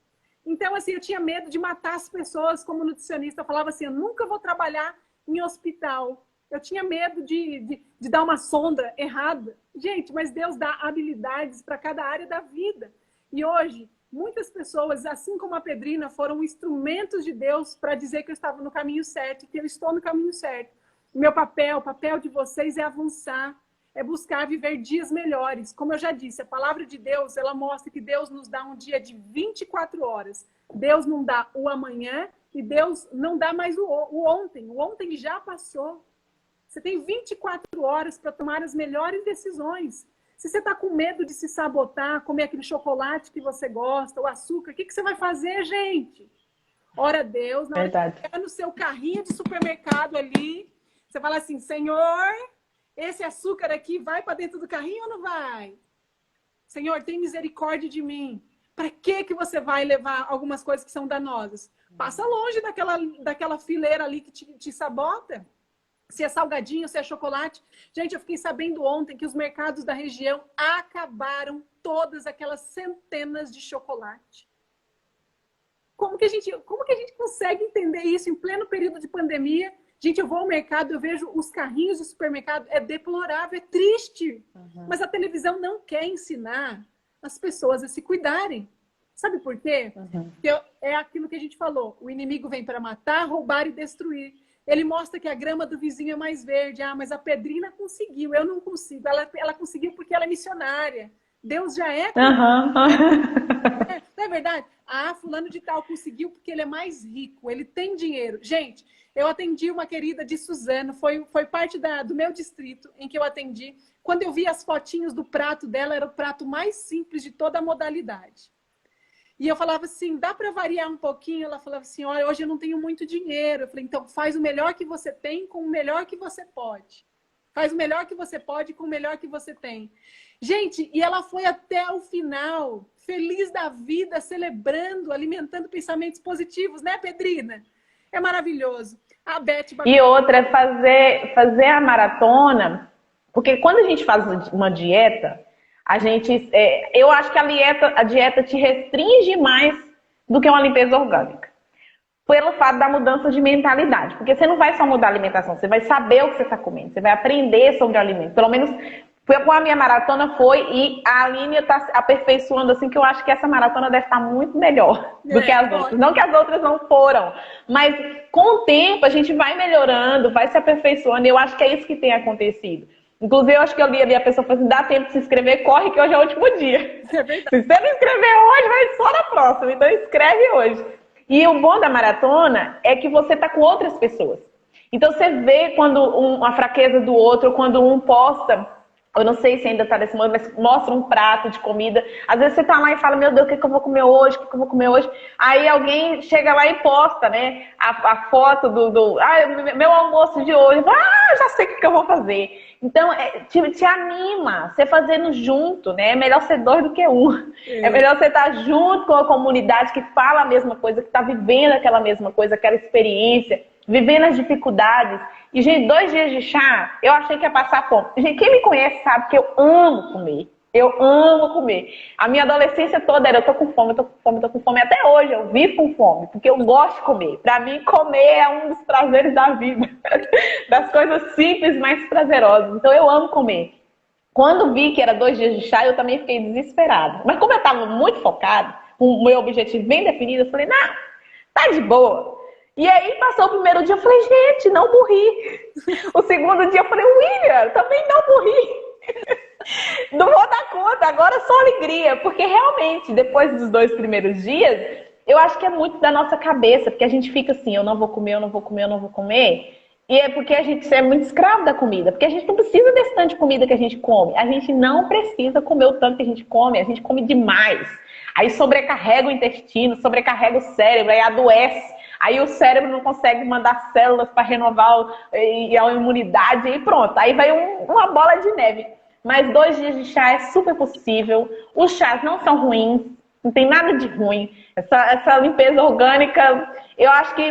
Então, assim, eu tinha medo de matar as pessoas como nutricionista. Eu falava assim, eu nunca vou trabalhar em hospital. Eu tinha medo de dar uma sonda errada. Gente, mas Deus dá habilidades para cada área da vida. E hoje, muitas pessoas, assim como a Pedrina, foram instrumentos de Deus para dizer que eu estava no caminho certo, que eu estou no caminho certo. O papel de vocês é avançar, é buscar viver dias melhores. Como eu já disse, a palavra de Deus, ela mostra que Deus nos dá um dia de 24 horas. Deus não dá o amanhã e Deus não dá mais o ontem. O ontem já passou. Você tem 24 horas para tomar as melhores decisões. Se você está com medo de se sabotar, comer aquele chocolate que você gosta, o açúcar, o que você vai fazer, gente? Ora a Deus, na hora que você no seu carrinho de supermercado ali, você fala assim, Senhor, esse açúcar aqui vai para dentro do carrinho ou não vai? Senhor, tem misericórdia de mim. Para que você vai levar algumas coisas que são danosas? Passa longe daquela fileira ali que te sabota. Se é salgadinho, se é chocolate. Gente, eu fiquei sabendo ontem que os mercados da região acabaram todas aquelas centenas de chocolate. Como que a gente consegue entender isso em pleno período de pandemia? Gente, eu vou ao mercado, eu vejo os carrinhos de supermercado, é deplorável, é triste. Mas a televisão não quer ensinar as pessoas a se cuidarem. Sabe por quê? Porque é aquilo que a gente falou. O inimigo vem para matar, roubar e destruir. Ele mostra que a grama do vizinho é mais verde. Ah, mas a Pedrina conseguiu, eu não consigo. Ela conseguiu porque ela é missionária. Deus já é. Não é verdade? Ah, fulano de tal conseguiu porque ele é mais rico, ele tem dinheiro. Gente, eu atendi uma querida de Suzano, foi parte do meu distrito em que eu atendi. Quando eu vi as fotinhos do prato dela, era o prato mais simples de toda a modalidade. E eu falava assim, dá para variar um pouquinho? Ela falava assim, olha, hoje eu não tenho muito dinheiro. Eu falei, então faz o melhor que você tem com o melhor que você pode. Faz o melhor que você pode com o melhor que você tem. Gente, e ela foi até o final, feliz da vida, celebrando, alimentando pensamentos positivos, né, Pedrina? É maravilhoso. A Beth... E outra, fazer a maratona, porque quando a gente faz uma dieta... eu acho que a dieta te restringe mais do que uma limpeza orgânica. Pelo fato da mudança de mentalidade. Porque você não vai só mudar a alimentação, você vai saber o que você está comendo, você vai aprender sobre o alimento. Pelo menos com a minha maratona foi, e a Aline está aperfeiçoando assim, que eu acho que essa maratona deve estar muito melhor do que as outras. Não que as outras não foram, mas com o tempo a gente vai melhorando, vai se aperfeiçoando, e eu acho que é isso que tem acontecido. Inclusive, eu acho que eu li ali, a pessoa falou assim, dá tempo de se inscrever, corre que hoje é o último dia. Se você não inscrever hoje, vai só na próxima. Então, escreve hoje. E o bom da maratona é que você está com outras pessoas. Então você vê quando a fraqueza do outro, quando um posta, eu não sei se ainda tá nesse momento, mas mostra um prato de comida. Às vezes você tá lá e fala, meu Deus, o que eu vou comer hoje? O que eu vou comer hoje? Aí alguém chega lá e posta, né? A foto meu almoço de hoje. Já sei o que eu vou fazer. Então, te anima, você fazendo junto, né? É melhor ser dois do que um. É melhor você estar junto com a comunidade que fala a mesma coisa, que está vivendo aquela mesma coisa, aquela experiência, vivendo as dificuldades. E, gente, 2 dias de chá, eu achei que ia passar fome. Gente, quem me conhece sabe que eu amo comer. Eu amo comer. A minha adolescência toda era eu tô com fome, eu tô com fome, eu tô com fome. Até hoje eu vivo com fome, porque eu gosto de comer. Pra mim, comer é um dos prazeres da vida. Das coisas simples, mais prazerosas. Então eu amo comer. Quando vi que era 2 dias de chá, eu também fiquei desesperada. Mas como eu estava muito focada, com o meu objetivo bem definido, eu falei, não, tá de boa. E aí passou o primeiro dia, eu falei, gente, não morri. O segundo dia eu falei, William, também não morri. Não vou dar conta, agora é só alegria. Porque realmente, depois dos 2 primeiros dias, eu acho que é muito da nossa cabeça. Porque a gente fica assim, eu não vou comer, eu não vou comer, eu não vou comer. E é porque a gente é muito escravo da comida. Porque a gente não precisa desse tanto de comida que a gente come. A gente não precisa comer o tanto que a gente come demais. Aí sobrecarrega o intestino, sobrecarrega o cérebro, aí adoece. Aí o cérebro não consegue mandar células para renovar a imunidade e pronto. Aí vai uma bola de neve. Mas 2 dias de chá é super possível. Os chás não são ruins, não tem nada de ruim. Essa limpeza orgânica, eu acho que...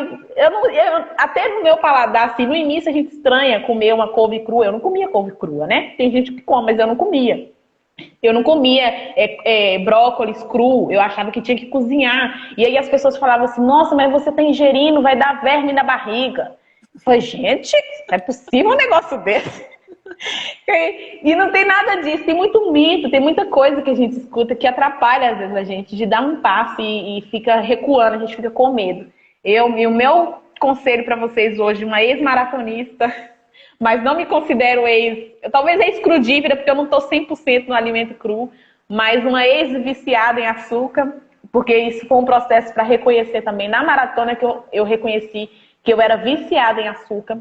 até no meu paladar, assim, no início a gente estranha comer uma couve crua. Eu não comia couve crua, né? Tem gente que come, mas eu não comia. Eu não comia brócolis cru, eu achava que tinha que cozinhar. E aí as pessoas falavam assim, nossa, mas você tá ingerindo, vai dar verme na barriga. Eu falei, gente, não é possível um negócio desse. E não tem nada disso, tem muito mito, tem muita coisa que a gente escuta que atrapalha às vezes a gente de dar um passo e fica recuando, a gente fica com medo. E o meu conselho para vocês hoje, uma ex-maratonista, mas não me considero talvez ex-crudívora, porque eu não estou 100% no alimento cru, mas uma ex-viciada em açúcar, porque isso foi um processo para reconhecer também na maratona que eu reconheci que eu era viciada em açúcar.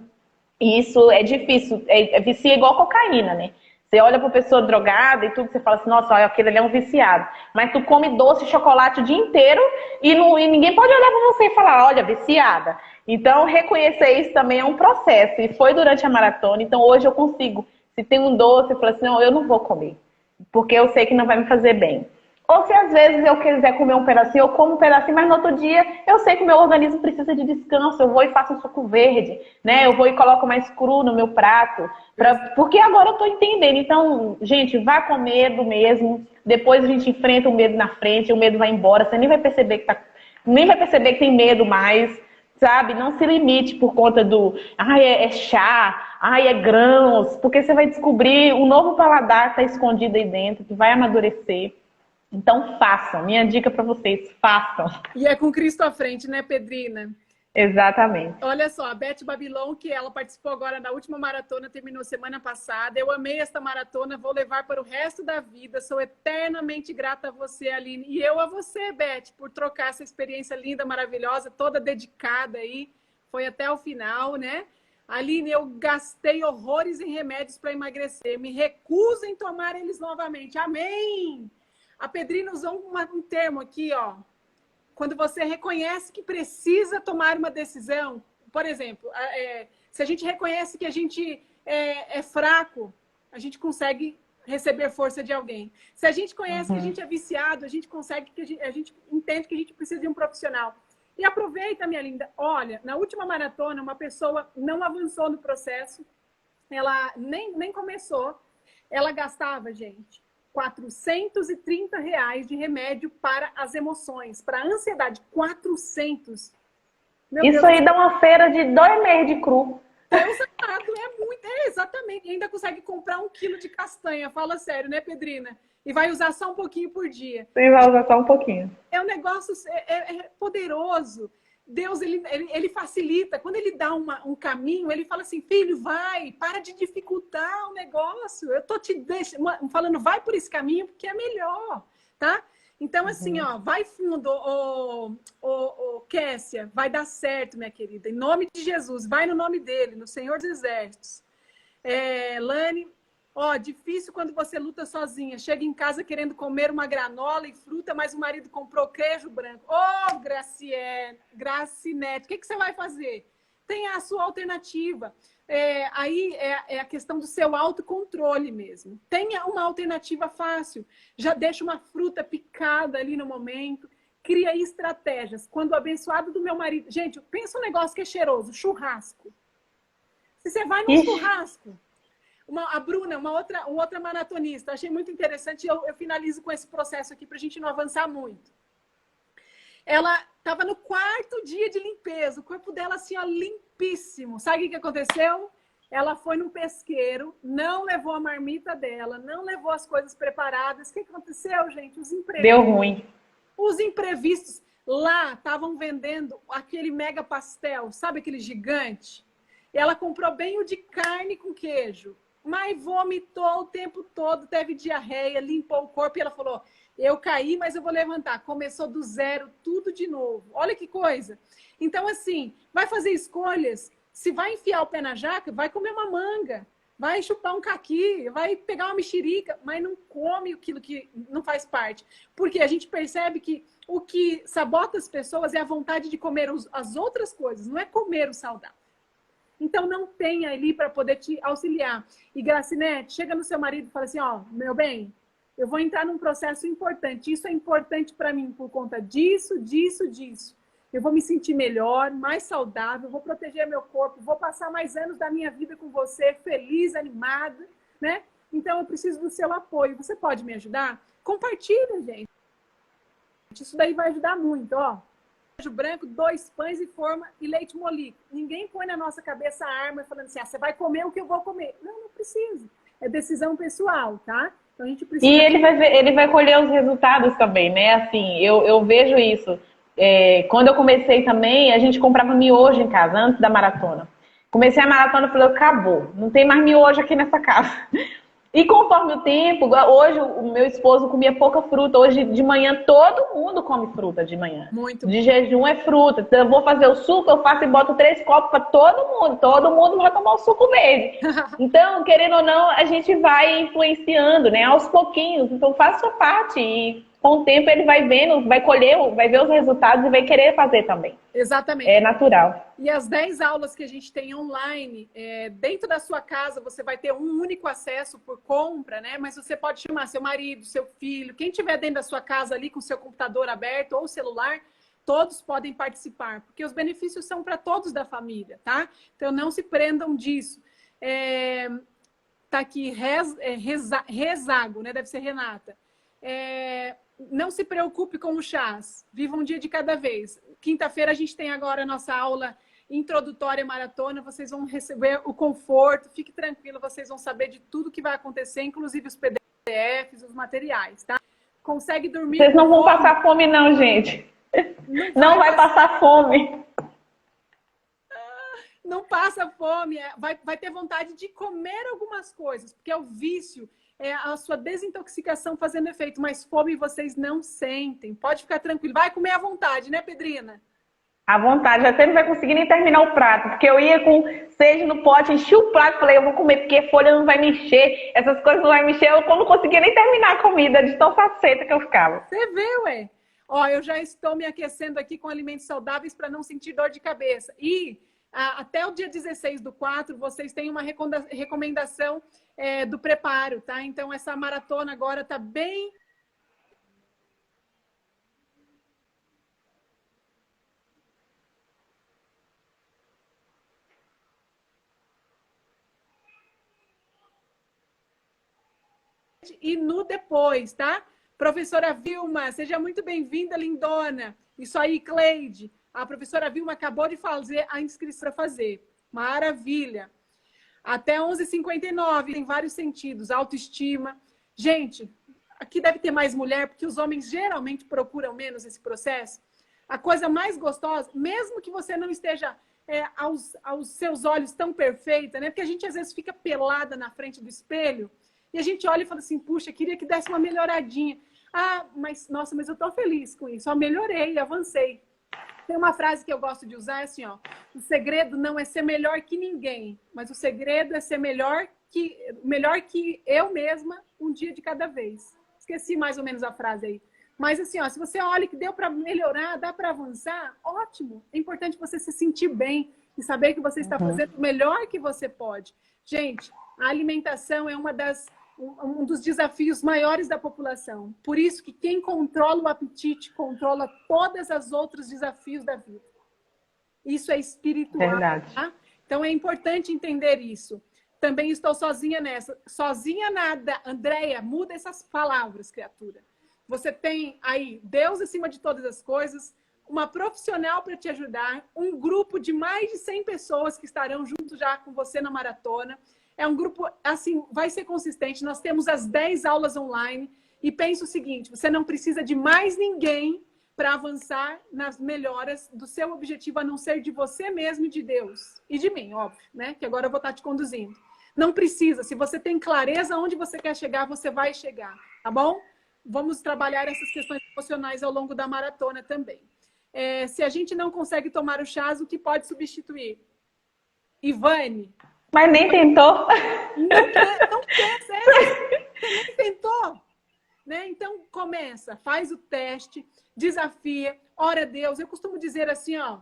E isso é difícil, vicia igual cocaína, né? Você olha pra pessoa drogada e tudo, você fala assim, nossa, olha, aquele ali é um viciado. Mas tu come doce e chocolate o dia inteiro e ninguém pode olhar pra você e falar, olha, viciada. Então, reconhecer isso também é um processo. E foi durante a maratona, então hoje eu consigo. Se tem um doce, eu falo assim, não, eu não vou comer. Porque eu sei que não vai me fazer bem. Ou se às vezes eu quiser comer um pedacinho, eu como um pedacinho, mas no outro dia eu sei que o meu organismo precisa de descanso, eu vou e faço um suco verde, né? Eu vou e coloco mais cru no meu prato, porque agora eu tô entendendo. Então, gente, vá com medo mesmo, depois a gente enfrenta o medo na frente, o medo vai embora, você nem vai perceber que tem medo mais, sabe? Não se limite por conta é chá, é grãos, porque você vai descobrir um novo paladar que tá escondido aí dentro, que vai amadurecer. Então façam, minha dica para vocês, façam. E é com Cristo à frente, né, Pedrina? Exatamente. Olha só, a Beth Babilon, que ela participou agora na última maratona, terminou semana passada. Eu amei esta maratona, vou levar para o resto da vida. Sou eternamente grata a você, Aline. E eu a você, Beth, por trocar essa experiência linda, maravilhosa, toda dedicada aí. Foi até o final, né? Aline, eu gastei horrores em remédios para emagrecer. Me recuso em tomar eles novamente. Amém! A Pedrina usou um termo aqui, ó. Quando você reconhece que precisa tomar uma decisão, por exemplo, se a gente reconhece que a gente é fraco, a gente consegue receber força de alguém. Se a gente conhece que a gente é viciado, a gente consegue a gente entende que a gente precisa de um profissional. E aproveita, minha linda. Olha, na última maratona, uma pessoa não avançou no processo, ela nem começou, ela gastava, gente, R$430 de remédio para as emoções, para a ansiedade. 400. Isso aí dá uma feira de 2 meses de cru. Exato, exatamente. E ainda consegue comprar 1 quilo de castanha, fala sério, né, Pedrina? E vai usar só um pouquinho por dia. E vai usar só um pouquinho. É um negócio poderoso. Deus, ele facilita. Quando ele dá um caminho, ele fala assim, filho, vai, para de dificultar o negócio. Eu tô te falando, vai por esse caminho porque é melhor, tá? Então, assim, ó, vai fundo, Kessia, vai dar certo, minha querida. Em nome de Jesus, vai no nome dele, no Senhor dos Exércitos. Lani, ó, difícil quando você luta sozinha. Chega em casa querendo comer uma granola e fruta, mas o marido comprou queijo branco. Ô, Gracinete, o que você vai fazer? Tem a sua alternativa. Aí é a questão do seu autocontrole mesmo. Tenha uma alternativa fácil. Já deixa uma fruta picada ali no momento. Cria estratégias. Quando o abençoado do meu marido... Gente, pensa um negócio que é cheiroso. Churrasco. Se você vai num churrasco... A Bruna, uma outra maratonista, achei muito interessante. Eu finalizo com esse processo aqui para a gente não avançar muito. Ela estava no 4º dia de limpeza, o corpo dela assim, ó, limpíssimo. Sabe o que aconteceu? Ela foi num pesqueiro, não levou a marmita dela, não levou as coisas preparadas. O que aconteceu, gente? Os imprevistos. Deu ruim. Os imprevistos. Lá estavam vendendo aquele mega pastel, sabe aquele gigante? Ela comprou bem o de carne com queijo, mas vomitou o tempo todo, teve diarreia, limpou o corpo e ela falou... Eu caí, mas eu vou levantar. Começou do zero, tudo de novo. Olha que coisa. Então, assim, vai fazer escolhas. Se vai enfiar o pé na jaca, vai comer uma manga. Vai chupar um caqui, vai pegar uma mexerica, mas não come aquilo que não faz parte. Porque a gente percebe que o que sabota as pessoas é a vontade de comer as outras coisas, não é comer o saudável. Então, não tem ali para poder te auxiliar. E, Gracinete, chega no seu marido e fala assim, ó, meu bem... Eu vou entrar num processo importante. Isso é importante para mim por conta disso, disso, disso. Eu vou me sentir melhor, mais saudável, vou proteger meu corpo, vou passar mais anos da minha vida com você, feliz, animada, né? Então, eu preciso do seu apoio. Você pode me ajudar? Compartilha, gente. Isso daí vai ajudar muito, ó. Queijo branco, 2 pães e forma e leite moído. Ninguém põe na nossa cabeça a arma falando assim, você vai comer o que eu vou comer. Não, não precisa. É decisão pessoal, tá? Então, a gente precisa... E ele vai colher os resultados também, né? Assim, eu vejo isso. Quando eu comecei também, a gente comprava miojo em casa, antes da maratona. Comecei a maratona e falei, acabou, não tem mais miojo aqui nessa casa. E conforme o tempo, hoje o meu esposo comia pouca fruta. Hoje de manhã todo mundo come fruta de manhã. Muito. De jejum é fruta. Então, eu vou fazer o suco, eu faço e boto 3 copos para todo mundo. Todo mundo vai tomar o suco verde. Então, querendo ou não, a gente vai influenciando, né? Aos pouquinhos. Então, faça a sua parte e com o tempo ele vai vendo, vai colher, vai ver os resultados e vai querer fazer também. Exatamente. É natural. E as 10 aulas que a gente tem online, dentro da sua casa, você vai ter um único acesso por compra, né? Mas você pode chamar seu marido, seu filho, quem tiver dentro da sua casa ali com o seu computador aberto ou celular, todos podem participar, porque os benefícios são para todos da família, tá? Então, não se prendam disso. Tá aqui, Rezago, né? Deve ser Renata. Não se preocupe com os chás, viva um dia de cada vez. Quinta-feira a gente tem agora a nossa aula introdutória maratona, vocês vão receber o conforto, fique tranquilo, vocês vão saber de tudo que vai acontecer, inclusive os PDFs, os materiais, tá? Consegue dormir... Vocês não vão passar fome não, gente. Não vai passar fome. Não passa fome, vai ter vontade de comer algumas coisas, porque é o vício... É a sua desintoxicação fazendo efeito, mas fome vocês não sentem. Pode ficar tranquilo. Vai comer à vontade, né, Pedrina? À vontade. Até não vai conseguir nem terminar o prato, porque eu ia com sede no pote, enchi o prato, falei, eu vou comer, porque folha não vai me encher, essas coisas não vai me encher. Eu não conseguia nem terminar a comida, de tão satisfeita que eu ficava. Você vê, ué? Ó, eu já estou me aquecendo aqui com alimentos saudáveis para não sentir dor de cabeça. E até o dia 16/4, vocês têm uma recomendação do preparo, tá? Então, essa maratona agora tá bem... E no depois, tá? Professora Vilma, seja muito bem-vinda, lindona. Isso aí, Cleide. A professora Vilma acabou de fazer a inscrição para fazer. Maravilha. Até 11h59, tem vários sentidos. Autoestima. Gente, aqui deve ter mais mulher, porque os homens geralmente procuram menos esse processo. A coisa mais gostosa, mesmo que você não esteja aos seus olhos tão perfeita, né? Porque a gente às vezes fica pelada na frente do espelho e a gente olha e fala assim, puxa, queria que desse uma melhoradinha. Ah, mas nossa, mas eu tô feliz com isso. Eu melhorei, avancei. Tem uma frase que eu gosto de usar, é assim, ó. O segredo não é ser melhor que ninguém, mas o segredo é ser melhor que eu mesma um dia de cada vez. Esqueci mais ou menos a frase aí. Mas assim, ó, se você olha que deu para melhorar, dá para avançar, ótimo. É importante você se sentir bem e saber que você está fazendo o melhor que você pode. Gente, a alimentação é um dos desafios maiores da população. Por isso que quem controla o apetite controla todos os outros desafios da vida. Isso é espiritual. Verdade. Tá? Então é importante entender isso. Também estou sozinha nessa. Sozinha nada. Andréia, muda essas palavras, criatura. Você tem aí Deus acima de todas as coisas, uma profissional para te ajudar, um grupo de mais de 100 pessoas que estarão junto já com você na maratona. É um grupo, assim, vai ser consistente. Nós temos as 10 aulas online. E pensa o seguinte, você não precisa de mais ninguém para avançar nas melhoras do seu objetivo, a não ser de você mesmo e de Deus. E de mim, óbvio, né? Que agora eu vou estar te conduzindo. Não precisa. Se você tem clareza onde você quer chegar, você vai chegar. Tá bom? Vamos trabalhar essas questões emocionais ao longo da maratona também. Se a gente não consegue tomar o chás, o que pode substituir? Ivane. Mas nem tentou. Não quer, sério. Você nem tentou. Né? Então, começa, faz o teste, desafia, ora a Deus. Eu costumo dizer assim, ó,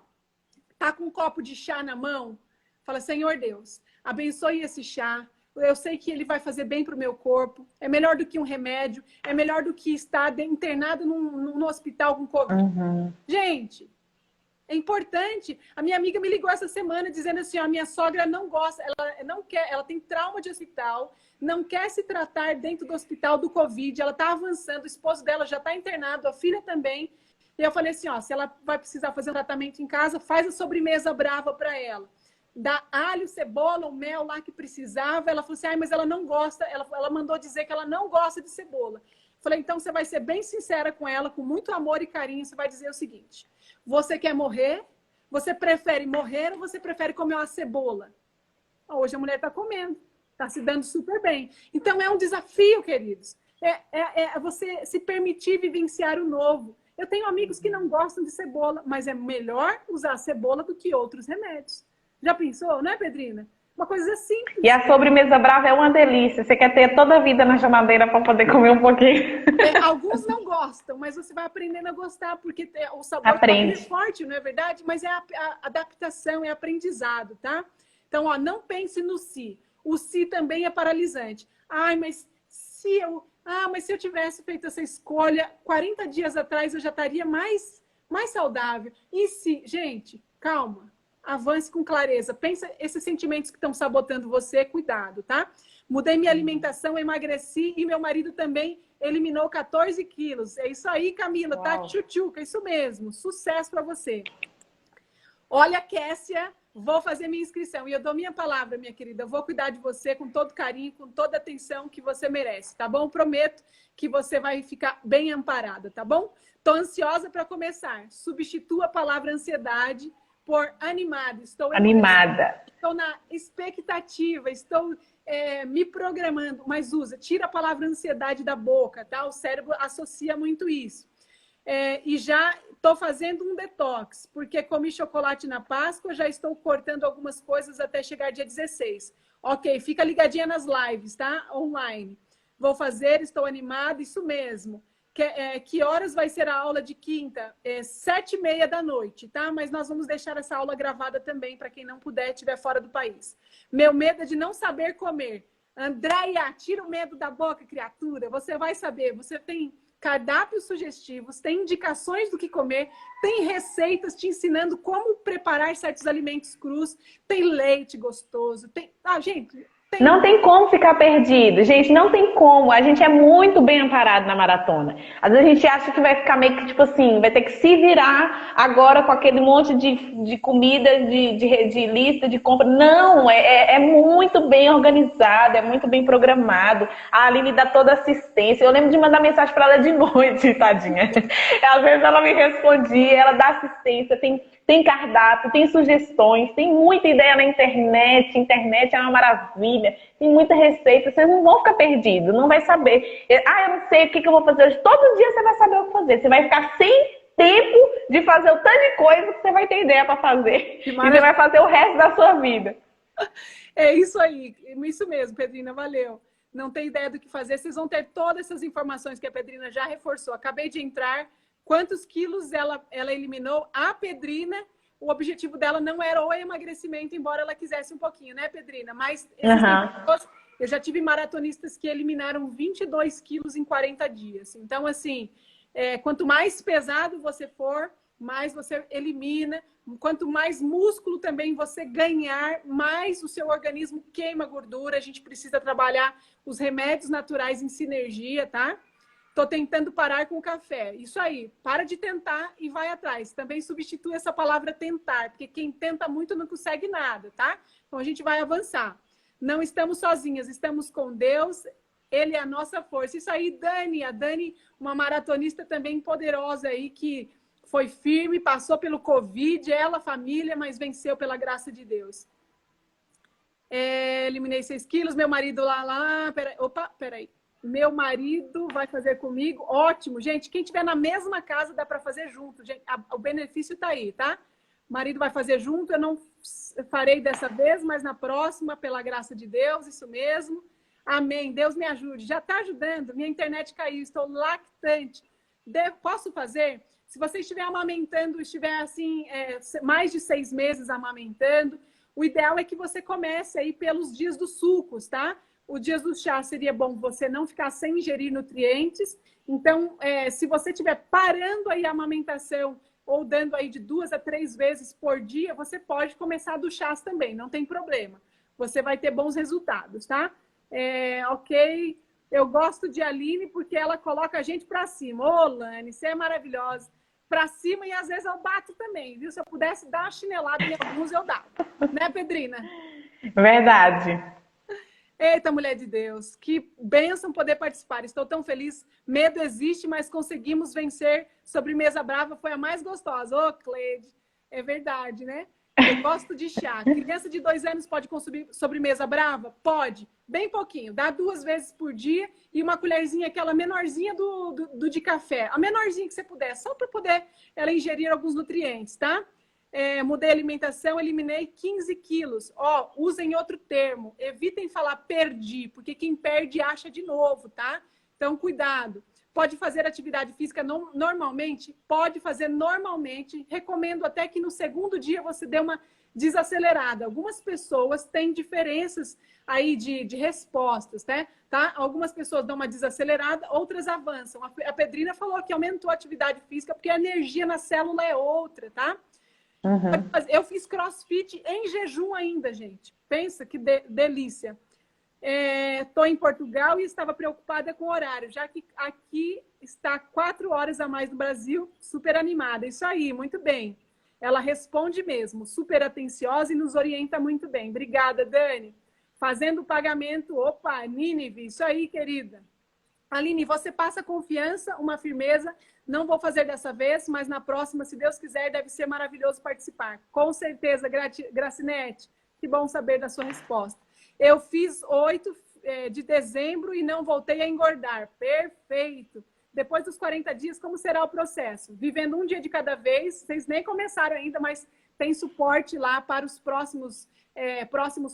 tá com um copo de chá na mão, fala, Senhor Deus, abençoe esse chá. Eu sei que ele vai fazer bem para o meu corpo. É melhor do que um remédio. É melhor do que estar internado no hospital com Covid. Gente, é importante. A minha amiga me ligou essa semana dizendo assim, ó, a minha sogra não gosta, ela não quer, ela tem trauma de hospital, não quer se tratar dentro do hospital do Covid, ela está avançando, o esposo dela já está internado, a filha também. E eu falei assim, ó, se ela vai precisar fazer um tratamento em casa, faz a sobremesa brava para ela. Dá alho, cebola, o mel lá que precisava. Ela falou assim, mas ela não gosta. Ela mandou dizer que ela não gosta de cebola. Falei, então você vai ser bem sincera com ela, com muito amor e carinho. Você vai dizer o seguinte, você quer morrer? Você prefere morrer ou você prefere comer uma cebola? Hoje a mulher está comendo, está se dando super bem. Então é um desafio, queridos. É você se permitir vivenciar o novo. Eu tenho amigos que não gostam de cebola, mas é melhor usar cebola do que outros remédios. Já pensou, né, Pedrina? Uma coisa simples. E a sobremesa brava é uma delícia. Você quer ter toda a vida na geladeira para poder comer um pouquinho. Alguns não gostam, mas você vai aprendendo a gostar, porque o sabor Aprende. É forte, não é verdade? Mas é a adaptação, é aprendizado, tá? Então, ó, não pense no si. O si também é paralisante. Mas se eu tivesse feito essa escolha 40 dias atrás, eu já estaria mais saudável. E se, gente, calma. Avance com clareza. Pensa esses sentimentos que estão sabotando você, cuidado, tá? Mudei minha alimentação, emagreci e meu marido também eliminou 14 quilos. É isso aí, Camila, tá? Tchutchuca, isso mesmo. Sucesso para você. Olha, Kessia, vou fazer minha inscrição. E eu dou minha palavra, minha querida. Eu vou cuidar de você com todo carinho, com toda a atenção que você merece, tá bom? Prometo que você vai ficar bem amparada, tá bom? Tô ansiosa para começar. Substitua a palavra ansiedade por animada. Estou animada. Estou na expectativa, estou me programando, mas tira a palavra ansiedade da boca, tá? O cérebro associa muito isso. E já estou fazendo um detox, porque comi chocolate na Páscoa, já estou cortando algumas coisas até chegar dia 16. Ok, fica ligadinha nas lives, tá? Online. Vou fazer, estou animada, isso mesmo. Que horas vai ser a aula de quinta? 7h30 da noite, tá? Mas nós vamos deixar essa aula gravada também para quem não puder, estiver fora do país. Meu medo é de não saber comer. Andréia, tira o medo da boca, criatura. Você vai saber. Você tem cardápios sugestivos, tem indicações do que comer, tem receitas te ensinando como preparar certos alimentos crus, tem leite gostoso, tem... gente... Não tem como ficar perdido, gente, não tem como. A gente é muito bem amparado na maratona. Às vezes a gente acha que vai ficar meio que tipo assim, vai ter que se virar agora com aquele monte de comida, de lista de compra. Não, é muito bem organizado, é muito bem programado. A Aline dá toda assistência. Eu lembro de mandar mensagem para ela de noite, tadinha. Às vezes ela me respondia, ela dá assistência, tem tem cardápio, tem sugestões, tem muita ideia na internet. Internet é uma maravilha, tem muita receita. Vocês não vão ficar perdidos, não vai saber. Ah, eu não sei o que eu vou fazer hoje. Todo dia você vai saber o que fazer. Você vai ficar sem tempo de fazer o tanto de coisa que você vai ter ideia para fazer. E você vai fazer o resto da sua vida. É isso aí, isso mesmo, Pedrina, valeu. Não tem ideia do que fazer, vocês vão ter todas essas informações que a Pedrina já reforçou. Acabei de entrar, quantos quilos ela eliminou. A Pedrina, o objetivo dela não era o emagrecimento, embora ela quisesse um pouquinho, né, Pedrina? Mas eu já tive maratonistas que eliminaram 22 quilos em 40 dias. Então, assim, quanto mais pesado você for, mais você elimina. Quanto mais músculo também você ganhar, mais o seu organismo queima gordura. A gente precisa trabalhar os remédios naturais em sinergia, tá? Tô tentando parar com o café. Isso aí, para de tentar e vai atrás. Também substitui essa palavra tentar, porque quem tenta muito não consegue nada, tá? Então a gente vai avançar. Não estamos sozinhas, estamos com Deus. Ele é a nossa força. Isso aí, Dani. A Dani, uma maratonista também poderosa aí, que foi firme, passou pelo Covid, ela, família, mas venceu pela graça de Deus. Eliminei 6 quilos, meu marido peraí. Meu marido vai fazer comigo, ótimo. Gente, quem estiver na mesma casa dá para fazer junto. Gente, o benefício está aí, tá? O marido vai fazer junto, eu não farei dessa vez, mas na próxima, pela graça de Deus, isso mesmo. Amém, Deus me ajude. Já está ajudando, minha internet caiu, estou lactante. Posso fazer? Se você estiver amamentando, estiver assim, mais de 6 meses amamentando, o ideal é que você comece aí pelos dias dos sucos, tá? O dias do chá seria bom você não ficar sem ingerir nutrientes. Então, se você estiver parando aí a amamentação ou dando aí de 2 a 3 vezes por dia, você pode começar do chás também, não tem problema. Você vai ter bons resultados, tá? Ok. Eu gosto de Aline porque ela coloca a gente para cima. Ô, Lani, você é maravilhosa. Para cima e às vezes eu bato também, viu? Se eu pudesse dar uma chinelada em alguns, eu dava. Né, Pedrina? Verdade. Eita, mulher de Deus, que bênção poder participar. Estou tão feliz. Medo existe, mas conseguimos vencer. Sobremesa brava foi a mais gostosa. Ô, Cleide, é verdade, né? Eu gosto de chá. Criança de 2 anos pode consumir sobremesa brava? Pode. Bem pouquinho. Dá 2 vezes por dia e uma colherzinha, aquela menorzinha do de café. A menorzinha que você puder, só para poder ela ingerir alguns nutrientes, tá? Mudei a alimentação, eliminei 15 quilos. Ó, usem outro termo. Evitem falar perdi, porque quem perde acha de novo, tá? Então, cuidado. Pode fazer atividade física normalmente? Pode fazer normalmente. Recomendo até que no segundo dia você dê uma desacelerada. Algumas pessoas têm diferenças aí de respostas, né? Tá? Algumas pessoas dão uma desacelerada, outras avançam. A Pedrina falou que aumentou a atividade física porque a energia na célula é outra, tá? Uhum. Eu fiz crossfit em jejum ainda, gente. Pensa que delícia. Estou em Portugal e estava preocupada com o horário, já que aqui está 4 horas a mais no Brasil, super animada. Isso aí, muito bem. Ela responde mesmo, super atenciosa e nos orienta muito bem. Obrigada, Dani. Fazendo o pagamento, opa, Nínive, isso aí, querida. Aline, você passa confiança, uma firmeza. Não vou fazer dessa vez, mas na próxima, se Deus quiser, deve ser maravilhoso participar. Com certeza, Gracinete. Que bom saber da sua resposta. Eu fiz 8 de dezembro e não voltei a engordar. Perfeito. Depois dos 40 dias, como será o processo? Vivendo um dia de cada vez. Vocês nem começaram ainda, mas tem suporte lá para os próximos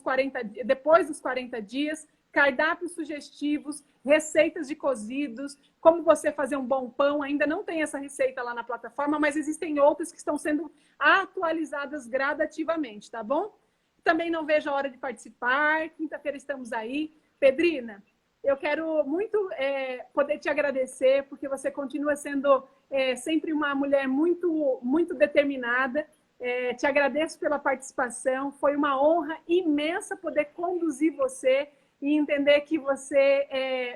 40 dias. Depois dos 40 dias, cardápios sugestivos, receitas de cozidos, como você fazer um bom pão. Ainda não tem essa receita lá na plataforma, mas existem outras que estão sendo atualizadas gradativamente, tá bom? Também não vejo a hora de participar. Quinta-feira estamos aí. Pedrina, eu quero muito poder te agradecer, porque você continua sendo sempre uma mulher muito, muito determinada. Te agradeço pela participação. Foi uma honra imensa poder conduzir você e entender que você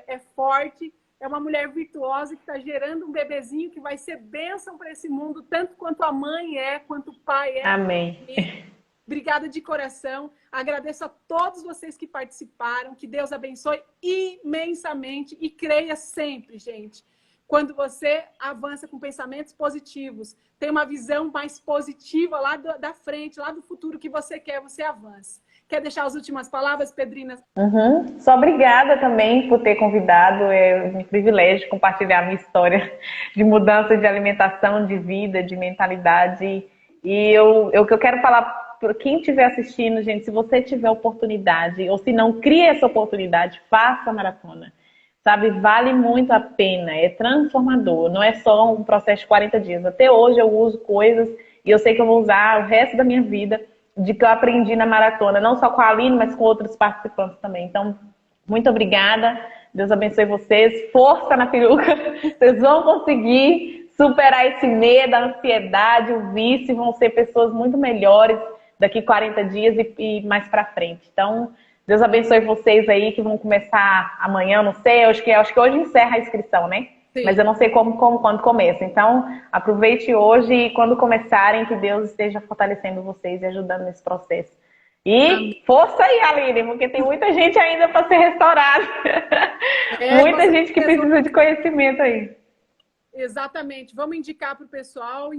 é forte, é uma mulher virtuosa que está gerando um bebezinho que vai ser bênção para esse mundo, tanto quanto a mãe quanto o pai é. Amém. Obrigada de coração. Agradeço a todos vocês que participaram. Que Deus abençoe imensamente e creia sempre, gente. quando você avança com pensamentos positivos, tem uma visão mais positiva lá da frente, lá do futuro que você quer, você avança. Quer deixar as últimas palavras, Pedrina? Só obrigada também por ter convidado. É um privilégio compartilhar a minha história de mudança de alimentação, de vida, de mentalidade. E o que eu quero falar para quem estiver assistindo, gente, se você tiver oportunidade, ou se não, crie essa oportunidade, faça a maratona. Sabe, vale muito a pena, é transformador, não é só um processo de 40 dias. Até hoje eu uso coisas e eu sei que eu vou usar o resto da minha vida de que eu aprendi na maratona, não só com a Aline, mas com outros participantes também. Então, muito obrigada, Deus abençoe vocês, força na peruca, vocês vão conseguir superar esse medo, a ansiedade, o vício, vão ser pessoas muito melhores daqui 40 dias e mais pra frente. Então, Deus abençoe vocês aí que vão começar amanhã, não sei, acho que hoje encerra a inscrição, né? Sim. Mas eu não sei quando começa. Então, aproveite hoje e quando começarem, que Deus esteja fortalecendo vocês e ajudando nesse processo. E força aí, Aline, porque tem muita gente ainda para ser restaurada. Muita gente que precisa de conhecimento aí. Exatamente. Vamos indicar para o pessoal,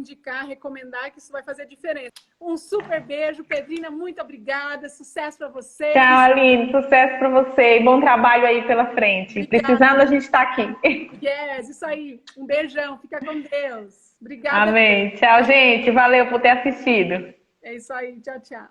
recomendar, que isso vai fazer diferença. Um super beijo, Pedrina, muito obrigada, sucesso para você. Tchau, Aline, sucesso para você e bom trabalho aí pela frente. Obrigada. Precisando, a gente está aqui. Yes, isso aí. Um beijão, fica com Deus. Obrigada. Amém. Tchau, gente. Valeu por ter assistido. É isso aí. Tchau, tchau.